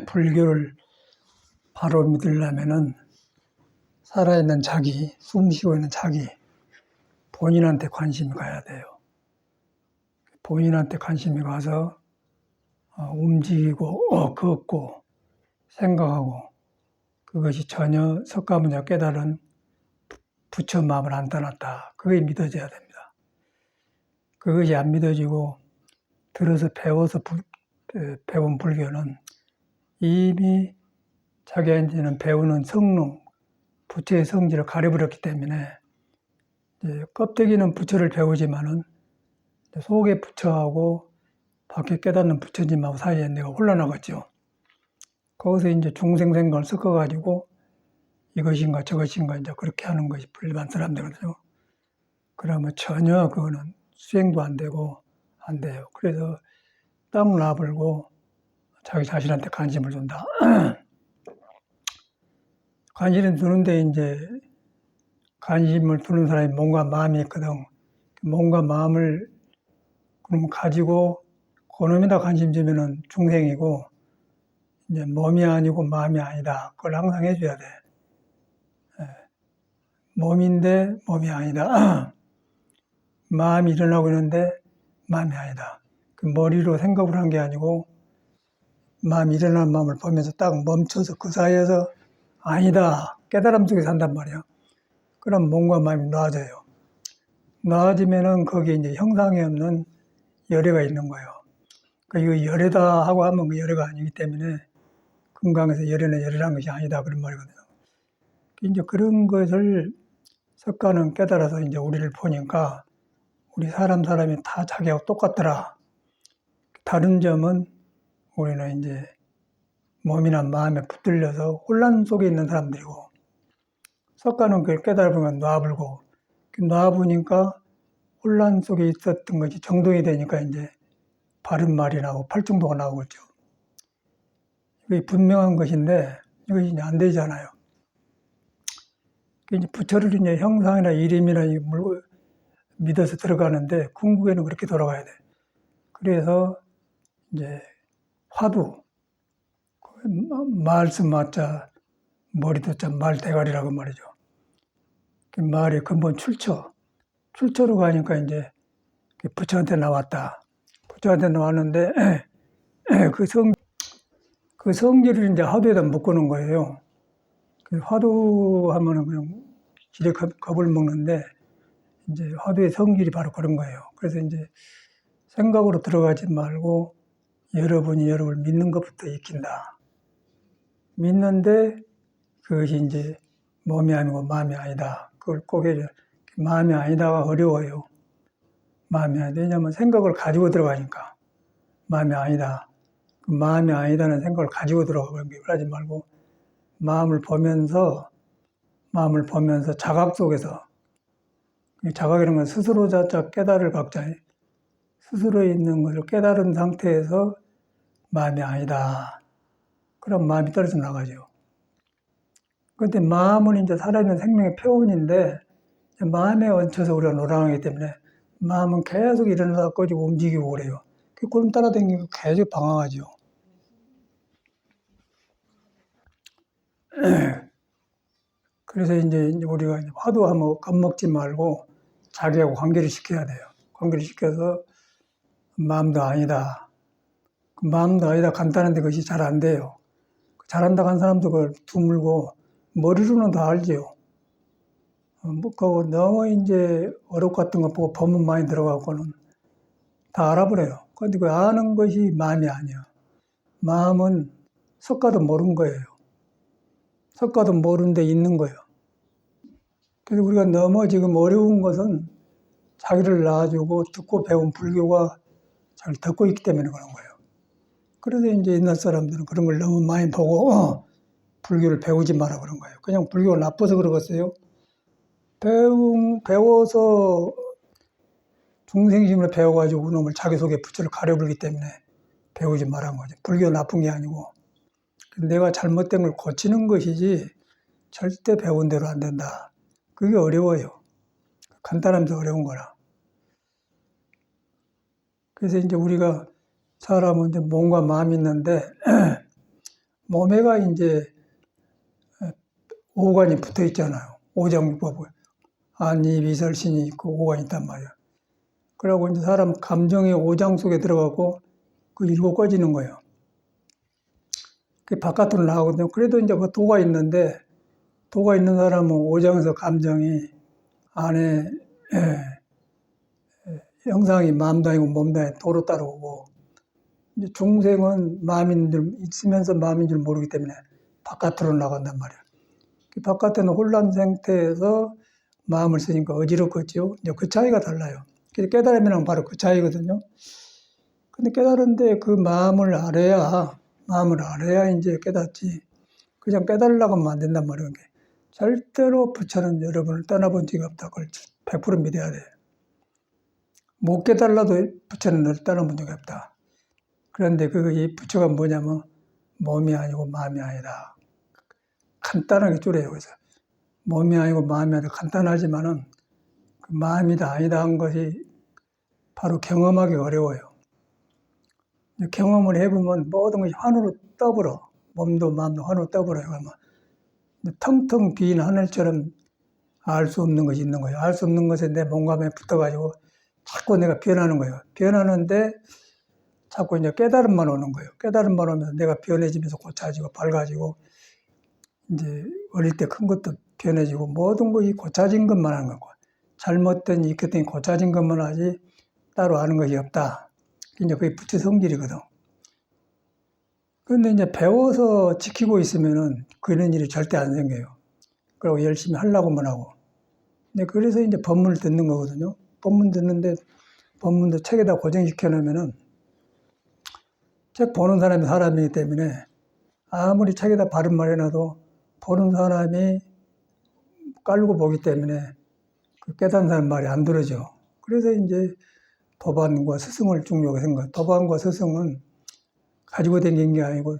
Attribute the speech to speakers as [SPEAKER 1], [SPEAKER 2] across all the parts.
[SPEAKER 1] 불교를 바로 믿으려면은 살아있는 자기, 숨쉬고 있는 자기, 본인한테 관심이 가야 돼요. 본인한테 관심이 가서 움직이고 걷고 생각하고 그것이 전혀 석가모니가 깨달은 부처 마음을 안 떠났다. 그게 믿어져야 됩니다. 그것이 안 믿어지고 들어서 배워서 배운 불교는 이미 자기한테는 배우는 성능, 부처의 성질을 가려버렸기 때문에 이제 껍데기는 부처를 배우지만은 속의 부처하고 밖에 깨닫는 부처님하고 사이에 내가 혼란하겠죠. 거기서 이제 중생생각을 섞어가지고 이것인가 저것인가 이제 그렇게 하는 것이 일반 사람들거든요. 그러면 전혀 그거는 수행도 안 되고 안 돼요. 그래서 딱 놔버리고 자기 자신한테 관심을 준다. 관심을 두는데 이제 관심을 두는 사람이 몸과 마음이 있거든. 몸과 마음을 그럼 가지고 그놈에다 관심 주면은 중생이고 이제 몸이 아니고 마음이 아니다. 그걸 항상 해줘야 돼. 몸인데 몸이 아니다. 마음이 일어나고 있는데 마음이 아니다. 그 머리로 생각을 한 게 아니고 마음이 일어나는 마음을 보면서 딱 멈춰서 그 사이에서 아니다. 깨달음 속에 산단 말이야. 그럼 몸과 마음이 나아져요. 나아지면은 거기에 이제 형상이 없는 열애가 있는 거예요. 이거 열애다 하고 하면 그 열애가 아니기 때문에 금강에서 열애는 열애란 것이 아니다 그런 말이거든요. 이제 그런 것을 석가는 깨달아서 이제 우리를 보니까 우리 사람이 다 자기하고 똑같더라. 다른 점은 우리는 이제 몸이나 마음에 붙들려서 혼란 속에 있는 사람들이고 석가는 그걸 깨달으면 놔불고 놔보니까 혼란 속에 있었던 것이 정동이 되니까 이제 바른 말이 나오고 팔중도가 나오겠죠. 이게 분명한 것인데 이것이 이제 안 되잖아요. 이제 부처를 이제 형상이나 이름이나 믿어서 들어가는데 궁극에는 그렇게 돌아가야 돼. 그래서 이제 화두, 말씀 맞자 머리도 참 말대가리라고 말이죠. 그 말의 근본 출처로 가니까 이제 부처한테 나왔다. 부처한테 나왔는데 그 성질을 이제 화두에다 묶어놓은 거예요. 그 화두하면은 그냥 지레 겁을 먹는데 이제 화두의 성질이 바로 그런 거예요. 그래서 이제 생각으로 들어가지 말고 여러분이 여러분을 믿는 것부터 익힌다. 믿는데 그것이 이제 몸이 아니고 마음이 아니다. 그걸 꼭 해야 돼. 마음이 아니다가 어려워요. 마음이 아니다. 왜냐하면 생각을 가지고 들어가니까. 마음이 아니다. 그 마음이 아니다는 생각을 가지고 들어가는 게 그러지 말고 마음을 보면서 자각 속에서 자각이라는 건 스스로 자자 깨달을 각자 스스로 있는 것을 깨달은 상태에서 마음이 아니다. 그럼 마음이 떨어져 나가죠. 그런데 마음은 이제 살아있는 생명의 표현인데 마음에 얹혀서 우리가 놀아나기 때문에 마음은 계속 일어나서 꺼지고 움직이고 그래요. 그 꼴 따라다니고 계속 방황하죠. 그래서 이제 우리가 화두하면 겁먹지 말고 자기하고 관계를 시켜야 돼요. 관계를 시켜서 마음도 아니다. 그 마음도 아니다 간단한데 그것이 잘 안 돼요. 잘한다고 한 사람도 그걸 드물고 머리로는 다 알지요. 그거 너무 이제 어렵고 같은 거 보고 법문 많이 들어가고는 다 알아버려요. 그런데 그 아는 것이 마음이 아니야. 마음은 석가도 모르는 거예요. 석가도 모르는 데 있는 거예요. 그래서 우리가 너무 지금 어려운 것은 자기를 낳아주고 듣고 배운 불교가 잘 듣고 있기 때문에 그런 거예요. 그래서 이제 옛날 사람들은 그런 걸 너무 많이 보고 불교를 배우지 마라 그런 거예요. 그냥 불교가 나빠서 그러겠어요? 배워서 중생심을 배워가지고 그놈을 자기 속에 부처를 가려버리기 때문에 배우지 말란 거죠. 불교 나쁜 게 아니고 내가 잘못된 걸 고치는 것이지 절대 배운 대로 안 된다. 그게 어려워요. 간단하면서 어려운 거라. 그래서 이제 우리가 사람은 이제 몸과 마음이 있는데 몸에가 이제 오간이 붙어 있잖아요. 오장육부하고 안, 입, 이설, 신이 있고 오간이 있단 말이야. 그러고 이제 사람 감정의 오장 속에 들어가고 그 일고 꺼지는 거예요. 그 바깥으로 나가거든요. 그래도 이제 그 도가 있는데 도가 있는 사람은 오장에서 감정이 안에 형상이 마음도 아니고 몸도 아니고 도로 따라오고 이제 중생은 마음인 줄 있으면서 마음인 줄 모르기 때문에 바깥으로 나간단 말이야. 그 바깥에는 혼란 상태에서 마음을 쓰니까 어지럽겠죠. 이제 그 차이가 달라요. 깨달음이란 바로 그 차이거든요. 근데 깨달은데 그 마음을 알아야 이제 깨닫지. 그냥 깨달으려고 하면 안 된단 말이에요. 절대로 부처는 여러분을 떠나본 적이 없다. 그걸 100% 믿어야 돼. 못 깨달아도 부처는 너를 떠나본 적이 없다. 그런데 이 부처가 뭐냐면 몸이 아니고 마음이 아니다. 간단하게 줄여요. 그래서 몸이 아니고 마음이 아니다. 간단하지만은 그 마음이다 아니다 한 것이 바로 경험하기 어려워요. 경험을 해보면 모든 것이 환으로 떠버려. 몸도 마음도 환으로 떠버려요. 그러면 텅텅 빈 하늘처럼 알 수 없는 것이 있는 거예요. 알 수 없는 것에 내 몸과 마음에 붙어가지고 자꾸 내가 변하는 거예요. 변하는데 자꾸 이제 깨달음만 오는 거예요. 깨달음만 오면서 내가 변해지면서 고쳐지고 밝아지고 이제 어릴 때 큰 것도 변해지고 모든 것이 고쳐진 것만 하는 거고 잘못된 익혔더니 고쳐진 것만 하지 따로 아는 것이 없다. 이제 그게 부처 성질이거든. 그런데 이제 배워서 지키고 있으면은 그런 일이 절대 안 생겨요. 그리고 열심히 하려고만 하고. 근데 그래서 이제 법문을 듣는 거거든요. 법문 듣는데 법문도 책에다 고정시켜 놓으면은 책 보는 사람이 사람이기 때문에 아무리 책에다 바른 말 해놔도 보는 사람이 깔고 보기 때문에 그 깨닫는 사람 말이 안 들어져. 그래서 이제 도반과 스승을 중요하게 생각해요. 도반과 스승은 가지고 다니는 게 아니고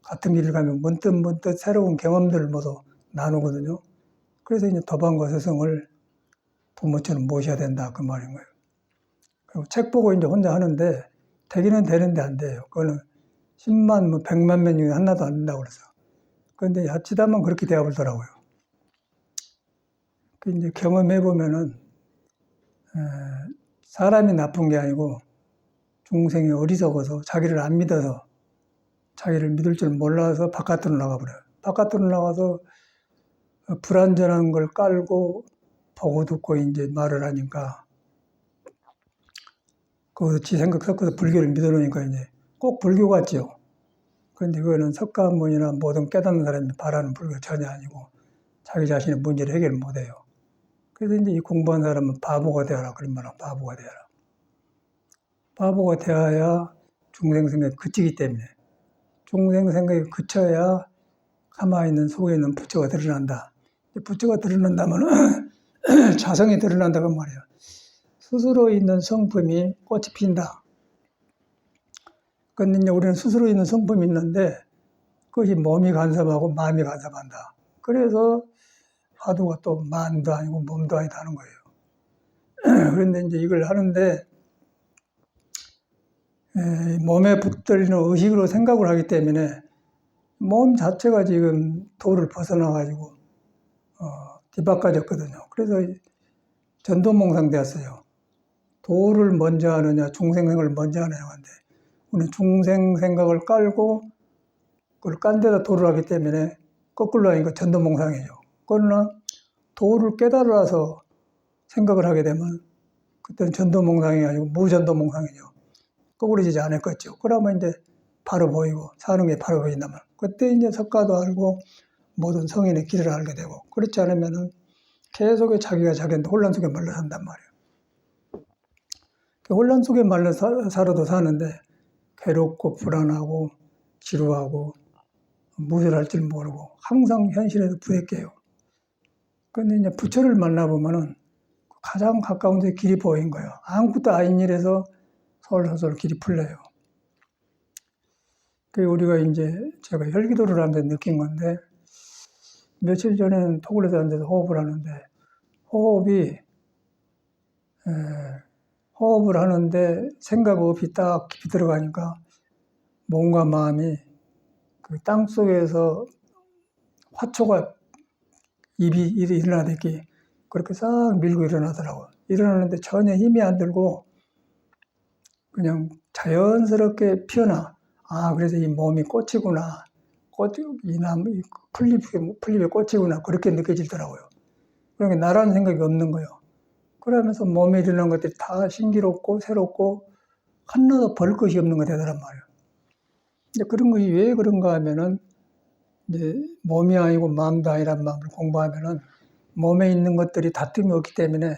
[SPEAKER 1] 같은 길을 가면 문득 새로운 경험들을 모두 나누거든요. 그래서 이제 도반과 스승을 부모처럼 모셔야 된다 그 말인 거예요. 그리고 책 보고 이제 혼자 하는데 되기는 되는데 안 돼요. 그거는 10만, 100만 명 중에 하나도 안 된다고 그래서. 그런데 자칫하면 그렇게 되어버리더라고요. 그 이제 경험해 보면은 사람이 나쁜 게 아니고 중생이 어리석어서 자기를 안 믿어서 자기를 믿을 줄 몰라서 바깥으로 나가버려요. 바깥으로 나가서 불완전한 걸 깔고 보고 듣고 이제 말을 하니까 거기서 지 생각 섞어서 불교를 믿어놓으니까 이제 꼭 불교 같죠. 그런데 그거는 석가모니나 모든 깨닫는 사람이 바라는 불교 전혀 아니고 자기 자신의 문제를 해결 못해요. 그래서 이제 이 공부한 사람은 바보가 되어라 그런 말은 바보가 되어라. 바보가 되어야 중생 생각이 그치기 때문에 중생 생각이 그쳐야 가만히 있는 속에 있는 부처가 드러난다. 부처가 드러난다면 자성이 드러난다고 말이에요. 스스로 있는 성품이 꽃이 핀다. 그런데 이제 우리는 스스로 있는 성품이 있는데 그것이 몸이 간섭하고 마음이 간섭한다. 그래서 화두가 또 마음도 아니고 몸도 아니다 하는 거예요. 그런데 이제 이걸 하는데 몸에 붙들리는 의식으로 생각을 하기 때문에 몸 자체가 지금 도를 벗어나가지고 뒤바꿔졌거든요. 그래서 전도몽상 되었어요. 도를 먼저 하느냐 중생 생각을 먼저 하느냐 한데 우리는 중생 생각을 깔고 그걸 깐 데다 도를 하기 때문에 거꾸로 하니까 전도몽상이죠. 그러나 도를 깨달아서 생각을 하게 되면 그때는 전도몽상이 아니고 무전도몽상이죠. 거꾸로지지 않았겠죠. 그러면 이제 바로 보이고 사는 게 바로 보인다면 그때 이제 석가도 알고 모든 성인의 길을 알게 되고 그렇지 않으면은 계속 자기가 자기한테 혼란 속에 말려 산단 말이에요. 혼란 속에 말려 살아도 사는데 괴롭고 불안하고 지루하고 무엇을 할 줄 모르고 항상 현실에도 부대껴요. 그런데 이제 부처를 만나보면은 가장 가까운 데 길이 보인 거예요. 아무것도 아닌 일에서 솔솔 길이 풀려요. 그 우리가 이제 제가 혈기도를 하면서 느낀 건데 며칠 전에는 토굴에서 앉아서 호흡을 하는데 호흡이 호흡을 하는데 생각 없이 딱 깊이 들어가니까 몸과 마음이 그 땅 속에서 화초가 입이 일어나듯이 그렇게 싹 밀고 일어나더라고요. 일어나는데 전혀 힘이 안 들고 그냥 자연스럽게 피어나. 아, 그래서 이 몸이 꽃이구나. 이 나무, 이 풀잎의 꽃이구나. 그렇게 느껴지더라고요. 그러니까 나라는 생각이 없는 거예요. 그러면서 몸에 일어난 것들이 다 신기롭고 새롭고 하나도 볼 것이 없는 거 되더란 말이에요. 이제 그런 것이 왜 그런가 하면은 이제 몸이 아니고 마음도 아니란 마음을 공부하면은 몸에 있는 것들이 다툼이 없기 때문에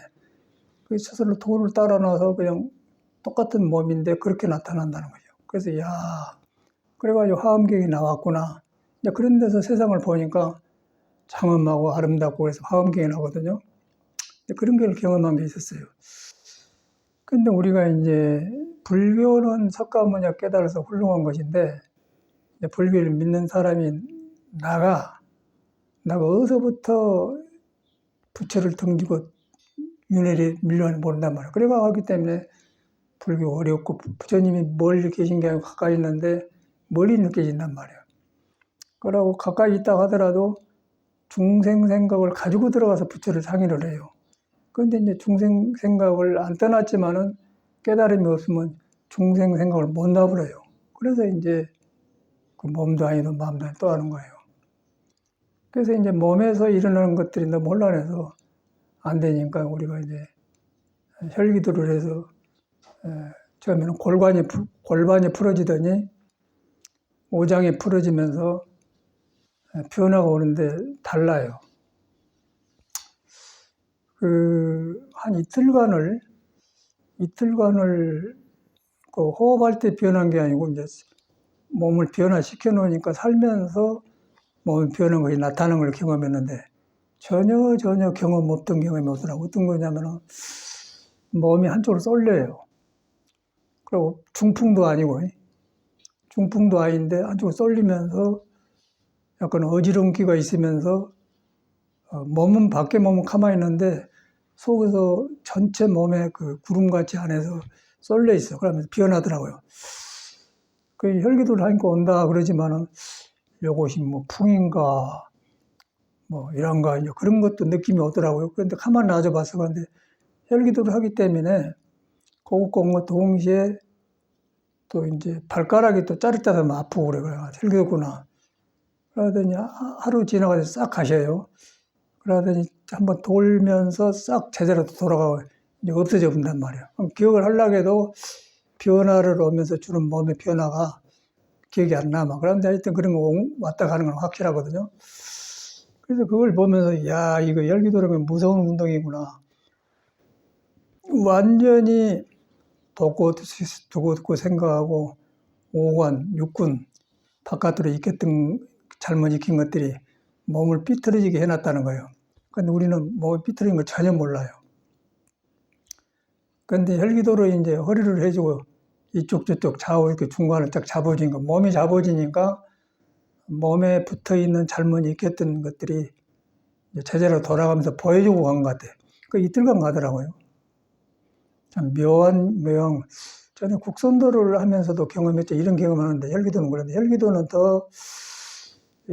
[SPEAKER 1] 그 스스로 도를 따라 놔서 그냥 똑같은 몸인데 그렇게 나타난다는 거죠. 그래서 야, 그래가지고 화엄경이 나왔구나. 이제 그런 데서 세상을 보니까 장엄하고 아름답고 그래서 화엄경이 나거든요. 그런 걸 경험한 게 있었어요. 근데 우리가 이제 불교는 석가모니가 깨달아서 훌륭한 것인데 불교를 믿는 사람이 나가 어디서부터 부처를 등지고 윤회를 밀려나 모른단 말이야. 그래가 하기 때문에 불교 어렵고 부처님이 멀리 계신 게 아니고 가까이 있는데 멀리 느껴진단 말이야. 그러고 가까이 있다 하더라도 중생 생각을 가지고 들어가서 부처를 상의를 해요. 그런데 이제 중생 생각을 안 떠났지만은 깨달음이 없으면 중생 생각을 못 놔버려요. 그래서 이제 그 몸도 아니고 마음도 아니고 또 하는 거예요. 그래서 이제 몸에서 일어나는 것들이 너무 혼란해서 안 되니까 우리가 이제 혈기도를 해서 처음에는 골반이 풀어지더니 오장이 풀어지면서 변화가 오는데 달라요. 한 이틀간을 그 호흡할 때 변한 게 아니고 이제 몸을 변화시켜 놓으니까 살면서 몸이 변한 것이 나타나는 걸 경험했는데 전혀 경험 없던 경험이 오더라고요. 어떤 거냐면은 몸이 한쪽으로 쏠려요. 그리고 중풍도 아니고 아닌데 한쪽으로 쏠리면서 약간 어지럼기가 있으면서 몸은 가만히 있는데 속에서 전체 몸에 그 구름같이 안에서 쏠려 있어. 그러면서 변하더라고요. 그 혈기도를 하니까 온다 그러지만은 요것이 뭐 풍인가 뭐 이런가 이제 그런 것도 느낌이 오더라고요. 그런데 가만 놔줘 봤어. 그런데 혈기도를 하기 때문에 그것과 동시에 또 이제 발가락이 또 짜릿하면 아프고 그래요. 혈기도구나. 그러더니 하루 지나가서 싹 가셔요. 그러더니 한번 돌면서 싹 제자로 돌아가고 이제 없어져 본단 말이에요. 기억을 하려고 해도 변화를 오면서 주는 몸의 변화가 기억이 안 남아. 그런데 하여튼 그런 거 왔다 가는 건 확실하거든요. 그래서 그걸 보면서 야, 이거 혈기도라면 무서운 운동이구나. 완전히 두고 생각하고 오관, 육군 바깥으로 잘못 익힌 것들이 몸을 삐뚤어지게 해놨다는 거예요. 근데 우리는 몸이 삐뚤어진 걸 전혀 몰라요. 근데 혈기도로 이제 허리를 해주고 이쪽 저쪽 좌우 이렇게 중간을 딱 잡아주니까 몸이 잡아지니까 몸에 붙어 있는 잘못 익혔던 것들이 제자로 돌아가면서 보여주고 간 것 같아요. 그 이틀간 가더라고요. 참 묘한 모양. 저는 국선도를 하면서도 경험했죠. 이런 경험하는데 혈기도는 그런데 혈기도는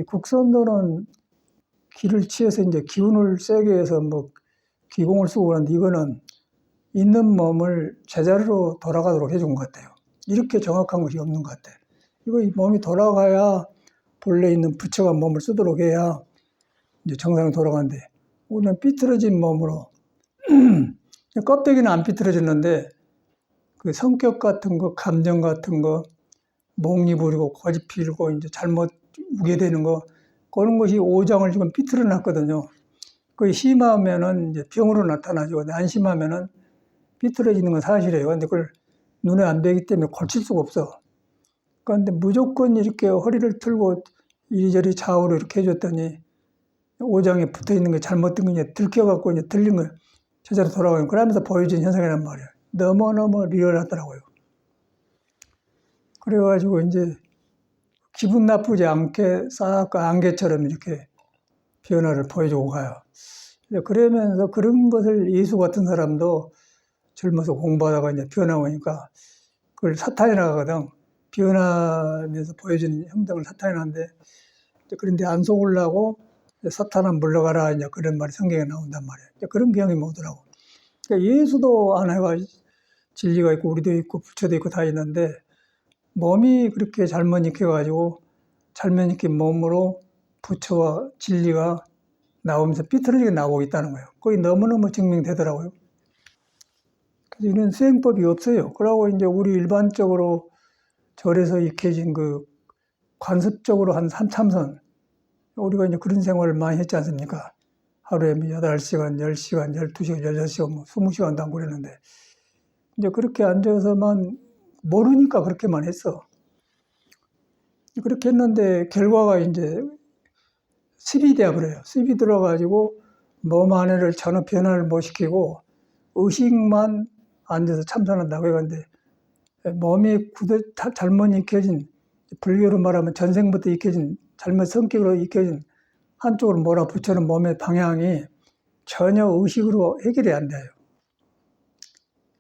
[SPEAKER 1] 국선도는 기를 치어서 이제 기운을 세게 해서 뭐 기공을 쓰고 그러는데 이거는 있는 몸을 제자리로 돌아가도록 해준 것 같아요. 이렇게 정확한 것이 없는 것 같아요. 이거 몸이 돌아가야 본래 있는 부처가 몸을 쓰도록 해야 이제 정상에 돌아가는데 우리는 삐뚤어진 몸으로 껍데기는 안 삐뚤어졌는데 그 성격 같은 거, 감정 같은 거, 몽이 부리고 고집 피우고 이제 잘못 우게 되는 거 그런 것이 오장을 지금 삐뚤어 놨거든요. 그게 심하면은 이제 병으로 나타나죠. 근데 안 심하면은 삐뚤어지는 건 사실이에요. 근데 그걸 눈에 안 뵈기 때문에 고칠 수가 없어. 그런데 무조건 이렇게 허리를 틀고 이리저리 좌우로 이렇게 해줬더니 오장에 붙어 있는 게 잘못된 거 이제 들켜갖고 이제 틀린 거 제자로 돌아가요. 그러면서 보여진 현상이란 말이에요. 너무너무 리얼하더라고요. 그래가지고 이제 기분 나쁘지 않게 싹 안개처럼 이렇게 변화를 보여주고 가요. 그러면서 그런 것을 예수 같은 사람도 젊어서 공부하다가 이제 변화오니까 그걸 사탄이라 하거든. 변화하면서 보여주는 행동을 사탄이라는데, 그런데 안 속으려고 사탄아 물러가라, 이제 그런 말이 성경에 나온단 말이에요. 그런 경험이 오더라고. 그러니까 예수도 아내가 진리가 있고 우리도 있고 부처도 있고 다 있는데, 몸이 그렇게 잘못 익혀가지고 잘못 익힌 몸으로 부처와 진리가 나오면서 삐뚤어지게 나오고 있다는 거예요. 거기 너무너무 증명되더라고요. 그래서 이런 수행법이 없어요. 그러고 이제 우리 일반적으로 절에서 익혀진 그 관습적으로 한 삼참선, 우리가 이제 그런 생활을 많이 했지 않습니까? 하루에 8시간, 10시간, 12시간, 16시간, 뭐 20시간도 안 그랬는데, 이제 그렇게 앉아서만 모르니까 그렇게만 했어. 그렇게 했는데 결과가 이제 습이 되어버려요. 습이 들어가지고 몸 안에를 전혀 변화를 못 시키고 의식만 앉아서 참선한다고 해가는데, 몸이 잘못 익혀진, 불교로 말하면 전생부터 익혀진, 잘못 성격으로 익혀진 한쪽으로 몰아붙여는 몸의 방향이 전혀 의식으로 해결이 안 돼요.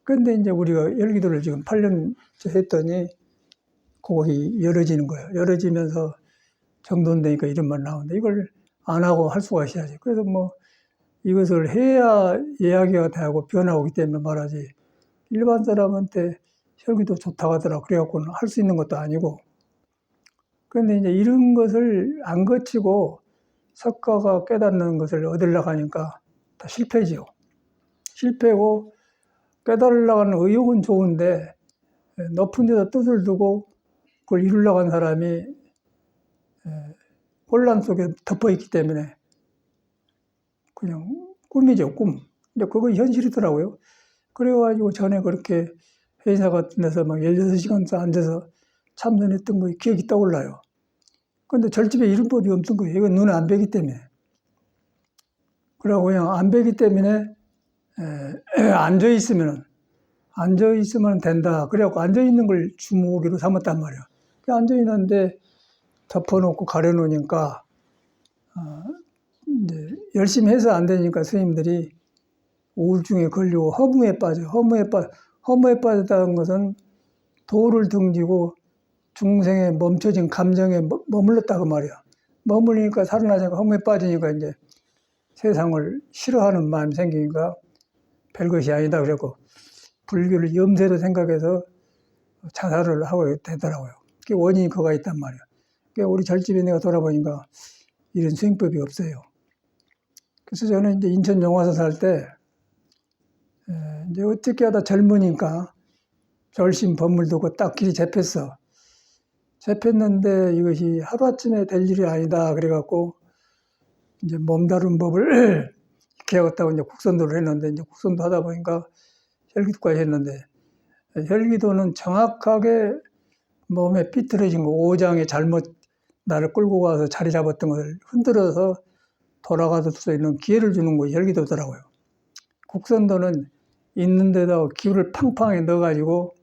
[SPEAKER 1] 그런데 이제 우리가 열기도를 지금 8년째 했더니 그것이 열어지는 거예요. 열어지면서 정돈되니까 이런 말 나오는데, 이걸 안 하고 할 수가 있어야지. 그래서 뭐 이것을 해야 이야기가 되고 변화오기 때문에 말하지, 일반 사람한테 혈기도 좋다고 하더라고. 그래갖고는 할 수 있는 것도 아니고. 그런데 이제 이런 것을 안 거치고 석가가 깨닫는 것을 얻으려고 하니까 다 실패지요. 실패고, 깨달으려고 하는 의욕은 좋은데 높은 데서 뜻을 두고 그걸 이루려고 하는 사람이 혼란 속에 덮어있기 때문에 그냥 꿈이죠, 꿈. 근데 그거 현실이더라고요. 그래가지고 전에 그렇게 회사 같은 데서 막 16시간 앉아서 참선했던 거 기억이 떠올라요. 근데 절집에 이런 법이 없던 거예요. 이건 눈에 안 뵈기 때문에. 그러고 그냥 안 뵈기 때문에 앉아있으면 된다. 그래갖고 앉아있는 걸 주무기로 삼았단 말이야. 앉아있는데 덮어놓고 가려놓으니까, 이제 열심히 해서 안 되니까 스님들이 우울증에 걸리고 허무에 빠져. 허무에 빠졌다는 것은 도를 등지고 중생의 멈춰진 감정에 머물렀다고 말이야. 머물리니까 살아나자고 허무에 빠지니까 이제 세상을 싫어하는 마음이 생기니까 별것이 아니다 그랬고, 불교를 염세로 생각해서 자살을 하고 되더라고요. 그게 원인이 그거가 있단 말이야. 그러니까 우리 절집에 내가 돌아보니까 이런 수행법이 없어요. 그래서 저는 이제 인천 용화사 살 때, 이제 어떻게 하다 젊으니까 절심 법물도 딱 길이 잡혔어. 잡혔는데 이것이 하루아침에 될 일이 아니다. 그래갖고 이제 몸다른 법을 익혀야겠다고 이제 국선도를 했는데, 이제 국선도 하다 보니까 혈기도까지 했는데, 혈기도는 정확하게 몸에 삐뚤어진 거, 오장에 잘못 나를 끌고 가서 자리 잡았던 것을 흔들어서 돌아가서 수 있는 기회를 주는 것이 혈기도더라고요. 국선도는 있는 데다 기울을 팡팡에 넣어가지고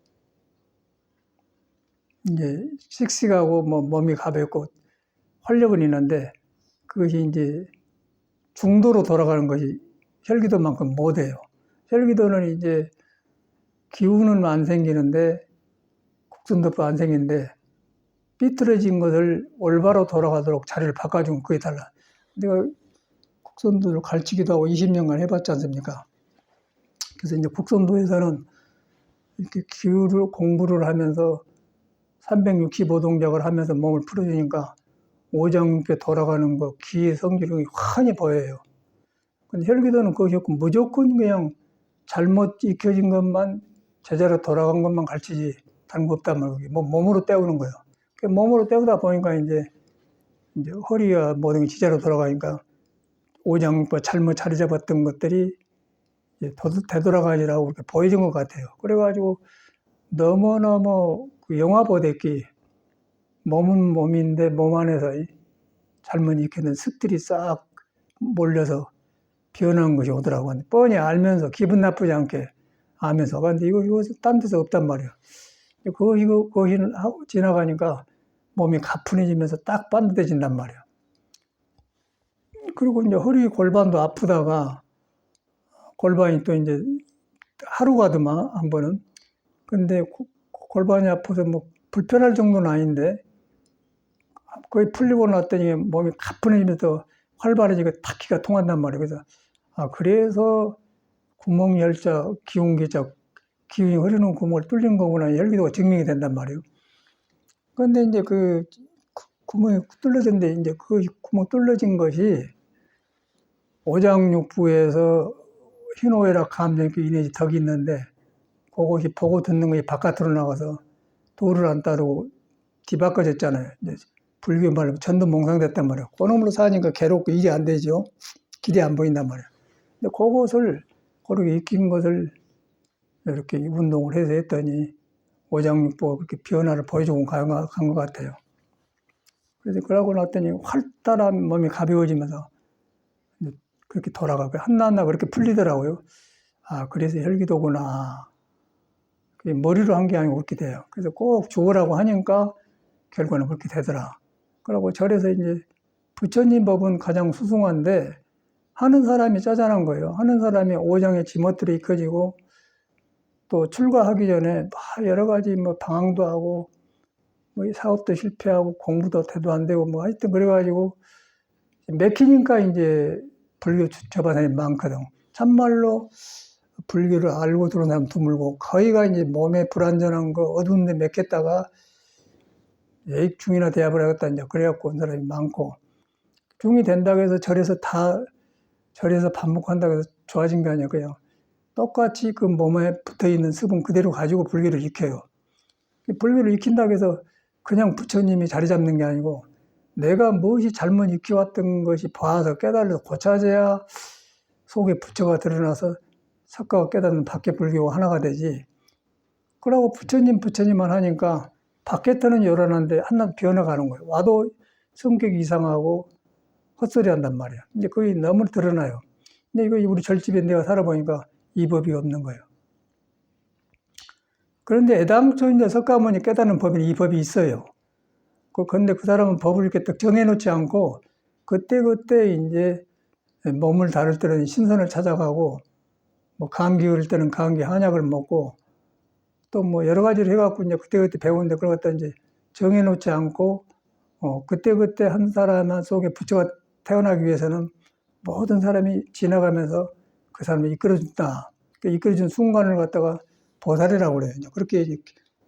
[SPEAKER 1] 이제 씩씩하고 뭐 몸이 가볍고 활력은 있는데, 그것이 이제 중도로 돌아가는 것이 혈기도만큼 못해요. 혈기도는 이제 기운은 안 생기는데, 국선도도 안 생기는데, 삐뚤어진 것을 올바로 돌아가도록 자리를 바꿔주면 그게 달라. 내가 국선도를 가르치기도 하고 20년간 해봤지 않습니까? 그래서 이제 국선도에서는 이렇게 기울을 공부를 하면서 365동작을 하면서 몸을 풀어주니까 오장육에 돌아가는 거, 기의 성질이 환히 보여요. 근데 혈기도는 그것이 없고 무조건 그냥 잘못 익혀진 것만, 제자로 돌아간 것만 가르치지 다른 거 없단 말이에요. 몸으로 때우는 거예요. 몸으로 때우다 보니까 이제 허리와 모든 게 제자로 돌아가니까 오장육과 잘못 자리 잡았던 것들이 이제 되돌아가니라고 이렇게 보여준 것 같아요. 그래가지고 너무너무 그 영화 보듯이 몸은 몸인데 몸 안에서 잘못 익혀진 습들이 싹 몰려서 변한 것이 오더라고요. 뻔히 알면서 기분 나쁘지 않게 알면서. 근데 이거 딴 데서 없단 말이에요. 그것이 지나가니까 몸이 가뿐해지면서 딱 반듯해진단 말이에요. 그리고 이제 허리 골반도 아프다가 골반이 또 이제 하루 가더만 한 번은. 근데 골반이 아파서 뭐 불편할 정도는 아닌데 거의 풀리고 났더니 몸이 가뿐해지면서 활발해지고 탁기가 통한단 말이에요. 그래서 구멍열자, 기운기적, 기운이 흐르는 구멍을 뚫린 거구나. 혈기도가 증명이 된단 말이에요. 그런데 이제 그 구멍이 뚫려졌는데 이제 그 구멍 뚫려진 것이 오장육부에서 희노애락 감정기 이내지 덕이 있는데 그것이 보고 듣는 것이 바깥으로 나가서 도를 안 따르고 뒤바꿔졌잖아요. 불교 말로 전도몽상됐단 말이에요. 그놈으로 사니까 괴롭고 일이 안 되죠. 길이 안 보인단 말이에요. 근데 그것을 그렇게 익힌 것을 이렇게 운동을 해서 했더니 오장육부가 그렇게 변화를 보여주고 간 것 같아요. 그래서 그러고 났더니 활달한 몸이 가벼워지면서 그렇게 돌아가고 한나한나 그렇게 풀리더라고요. 그래서 혈기도구나. 머리로 한 게 아니고 그렇게 돼요. 그래서 꼭 죽으라고 하니까 결과는 그렇게 되더라. 그러고 절에서 이제 부처님 법은 가장 수승한데 하는 사람이 짜잔한 거예요. 하는 사람이 오장에 지멋들이 익혀지고 또 출가하기 전에 여러 가지 뭐 방황도 하고 뭐 사업도 실패하고 공부도 대도 안 되고 뭐 하여튼 그래가지고 맥히니까 이제 불교 접한 사람이 많거든. 참말로 불교를 알고 들어온 사람 드물고 거의가 이제 몸에 불안전한 거 어두운 데 맥혔다가 중이나 대합을 하겠다 이제 그래갖고 온 사람이 많고 중이 된다고 해서 절에서 반복한다고 해서 좋아진 게 아니야. 그냥 똑같이 그 몸에 붙어있는 습은 그대로 가지고 불교를 익혀요. 불교를 익힌다고 해서 그냥 부처님이 자리 잡는 게 아니고 내가 무엇이 잘못 익혀왔던 것이 봐서 깨달아서 고쳐져야 속에 부처가 드러나서 석가가 깨닫는 밖에 불교가 하나가 되지. 그러고 부처님만 하니까 밖에서는 요란한데 한낱 변해가는 거예요. 와도 성격이 이상하고 헛소리 한단 말이야. 근데 그게 너무 드러나요. 근데 이거 우리 절집에 내가 살아보니까 이 법이 없는 거예요. 그런데 애당초 이제 석가모니 깨닫는 법이 이 법이 있어요. 그런데 그 사람은 법을 이렇게 딱 정해놓지 않고 그때그때 이제 몸을 다룰 때는 신선을 찾아가고 뭐 감기 걸릴 때는 감기 한약을 먹고 또 뭐 여러 가지를 해갖고 이제 그때그때 배우는데 그걸 갖다 이제 정해놓지 않고 그때그때 한 사람 속에 부처가 태어나기 위해서는 모든 사람이 지나가면서 그 사람을 이끌어준다. 이끌어준 순간을 갖다가 보살이라고 그래요. 그렇게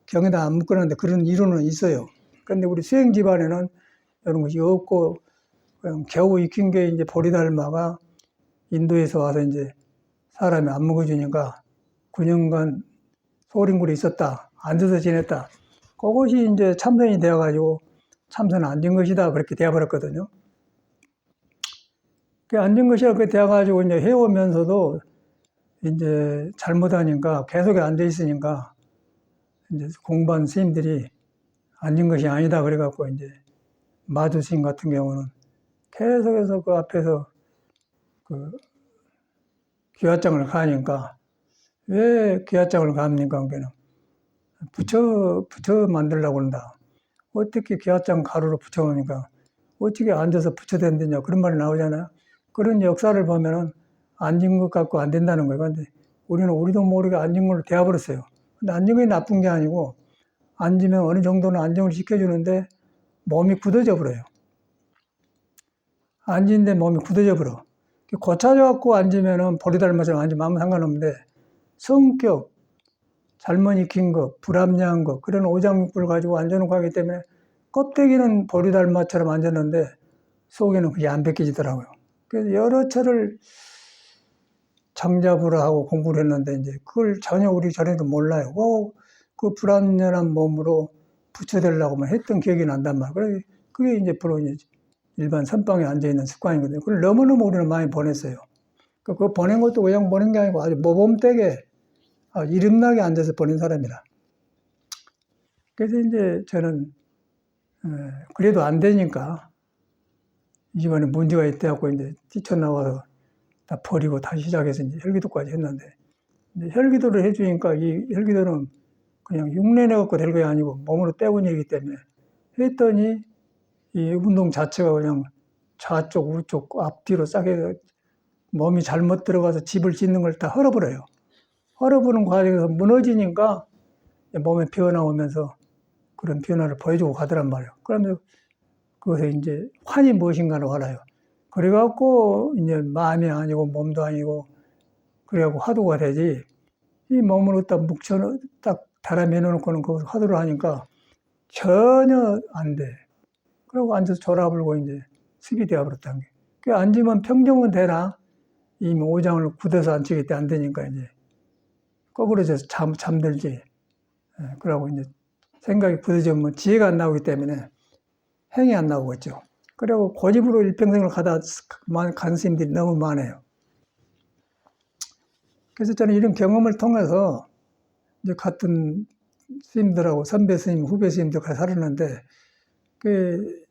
[SPEAKER 1] 경에다 안 묶어놨는데 그런 이론은 있어요. 그런데 우리 수행 집안에는 이런 것이 없고 그냥 겨우 익힌 게 이제 보리달마가 인도에서 와서 이제 사람이 안 먹어주니까 9년간 소림굴에 있었다. 앉아서 지냈다. 그것이 이제 참선이 되어가지고 참선 앉은 것이다. 그렇게 되어버렸거든요. 그 앉은 것이라 그렇게 되어가지고 이제 해오면서도 이제 잘못하니까 계속 앉아 있으니까 이제 공부한 스님들이 앉은 것이 아니다. 그래갖고 이제 마주스님 같은 경우는 계속해서 그 앞에서 그 귀화장을 가니까 왜 귀화장을 갑니까? 그게는 부처 만들려고 한다. 어떻게 귀화장 가루로 붙여놓으니까 어떻게 앉아서 부처된다냐 그런 말이 나오잖아요. 그런 역사를 보면은 앉은 것 같고 안 된다는 거예요. 근데 우리도 모르게 앉은 걸로 되어버렸어요. 근데 앉은 게 나쁜 게 아니고 앉으면 어느 정도는 안정을 시켜주는데 몸이 굳어져 버려요. 앉은데 몸이 굳어져 버려. 고쳐져갖고 앉으면은 보리달마처럼 앉으면 아무 상관없는데 성격, 잘못 익힌 것, 불합리한 것, 그런 오장육부를 가지고 앉아놓고 하기 때문에 껍데기는 보리달마처럼 앉았는데 속에는 그게 안 벗겨지더라고요. 그래서 여러 차를 장잡으로 하고 공부를 했는데 이제 그걸 전혀 우리 전에도 몰라요. 그 불안전한 몸으로 부처되려고만 했던 기억이 난단 말이에요. 그게 이제 바로 일반 선방에 앉아있는 습관이거든요. 그걸 너무너무 우리는 많이 보냈어요. 그 보낸 것도 그냥 보낸 게 아니고 아주 모범되게 이름나게 앉아서 보낸 사람이라. 그래서 이제 저는 그래도 안 되니까 이 집안에 문제가 있다고 이제 뛰쳐나와서 다 버리고 다시 시작해서 이제 혈기도까지 했는데 이제 혈기도를 해주니까 이 혈기도는 그냥 흉내내갖고 될 게 아니고 몸으로 때운 일이기 때문에 했더니 이 운동 자체가 그냥 좌쪽, 우쪽, 앞뒤로 싸게 몸이 잘못 들어가서 집을 짓는 걸 다 헐어버려요. 얼어붙는 과정에서 무너지니까 몸에 변화 오면서 그런 변화를 보여주고 가더란 말이에요. 그러면 그것에 이제 환이 무엇인가를 알아요. 그래갖고 이제 마음이 아니고 몸도 아니고 그래갖고 화두가 되지. 이 몸을 딱 달아매 놓고는 거기서 화두를 하니까 전혀 안 돼. 그러고 앉아서 졸아불고 이제 습이 되어버렸다는 게. 그 앉으면 평정은 되나? 이미 오장을 굳어서 앉히기 때문에 안 되니까 이제 꼬부러져서 잠들지. 그러고 이제 생각이 굳어지면 지혜가 안 나오기 때문에 행이 안 나오겠죠. 그리고 고집으로 일평생을 가다 간 스님들이 너무 많아요. 그래서 저는 이런 경험을 통해서 이제 같은 스님들하고 선배 스님, 후배 스님들 같이 살았는데, 그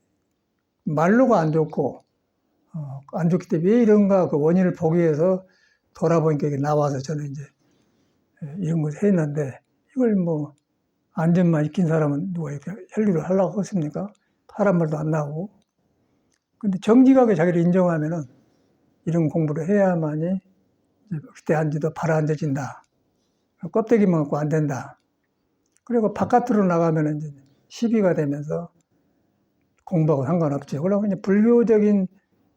[SPEAKER 1] 말로가 안 좋고, 안 좋기 때문에 왜 이런가 그 원인을 보기 위해서 돌아보니까 이게 나와서 저는 이제 이런 걸 했는데, 이걸 뭐 안전만 익힌 사람은 누가 이렇게 혈기를 하려고 하겠습니까? 사람 말도 안 나오고. 근데 정직하게 자기를 인정하면은 이런 공부를 해야만이 그때 앉아도 발아앉아진다. 껍데기만 갖고 안 된다. 그리고 바깥으로 나가면은 이제 시비가 되면서 공부하고 상관없지. 그러고 이제 불교적인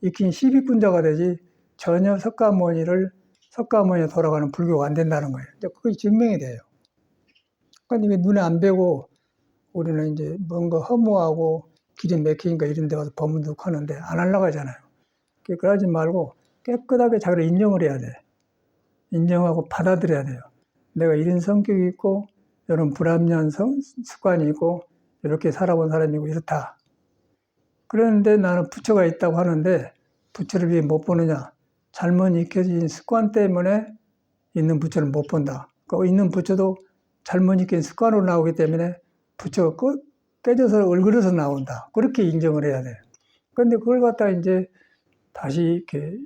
[SPEAKER 1] 익힌 시비꾼자가 되지 전혀 석가모니에 돌아가는 불교가 안 된다는 거예요. 이제 그게 증명이 돼요. 그러니까 이게 눈에 안 뵈고 우리는 이제 뭔가 허무하고 길이 막히니까 이런 데 가서 법문득 하는데 안 하려고 하잖아요. 그러지 말고 깨끗하게 자기를 인정을 해야 돼. 인정하고 받아들여야 돼요. 내가 이런 성격이 있고 이런 불합리한 습관이 있고 이렇게 살아본 사람이고 이렇다. 그런데 나는 부처가 있다고 하는데 부처를 왜 못 보느냐? 잘못 익혀진 습관 때문에 있는 부처를 못 본다. 그 있는 부처도 잘못 익힌 습관으로 나오기 때문에 부처가 깨져서 얼그려서 나온다. 그렇게 인정을 해야 돼. 그런데 그걸 갖다 이제 다시 이렇게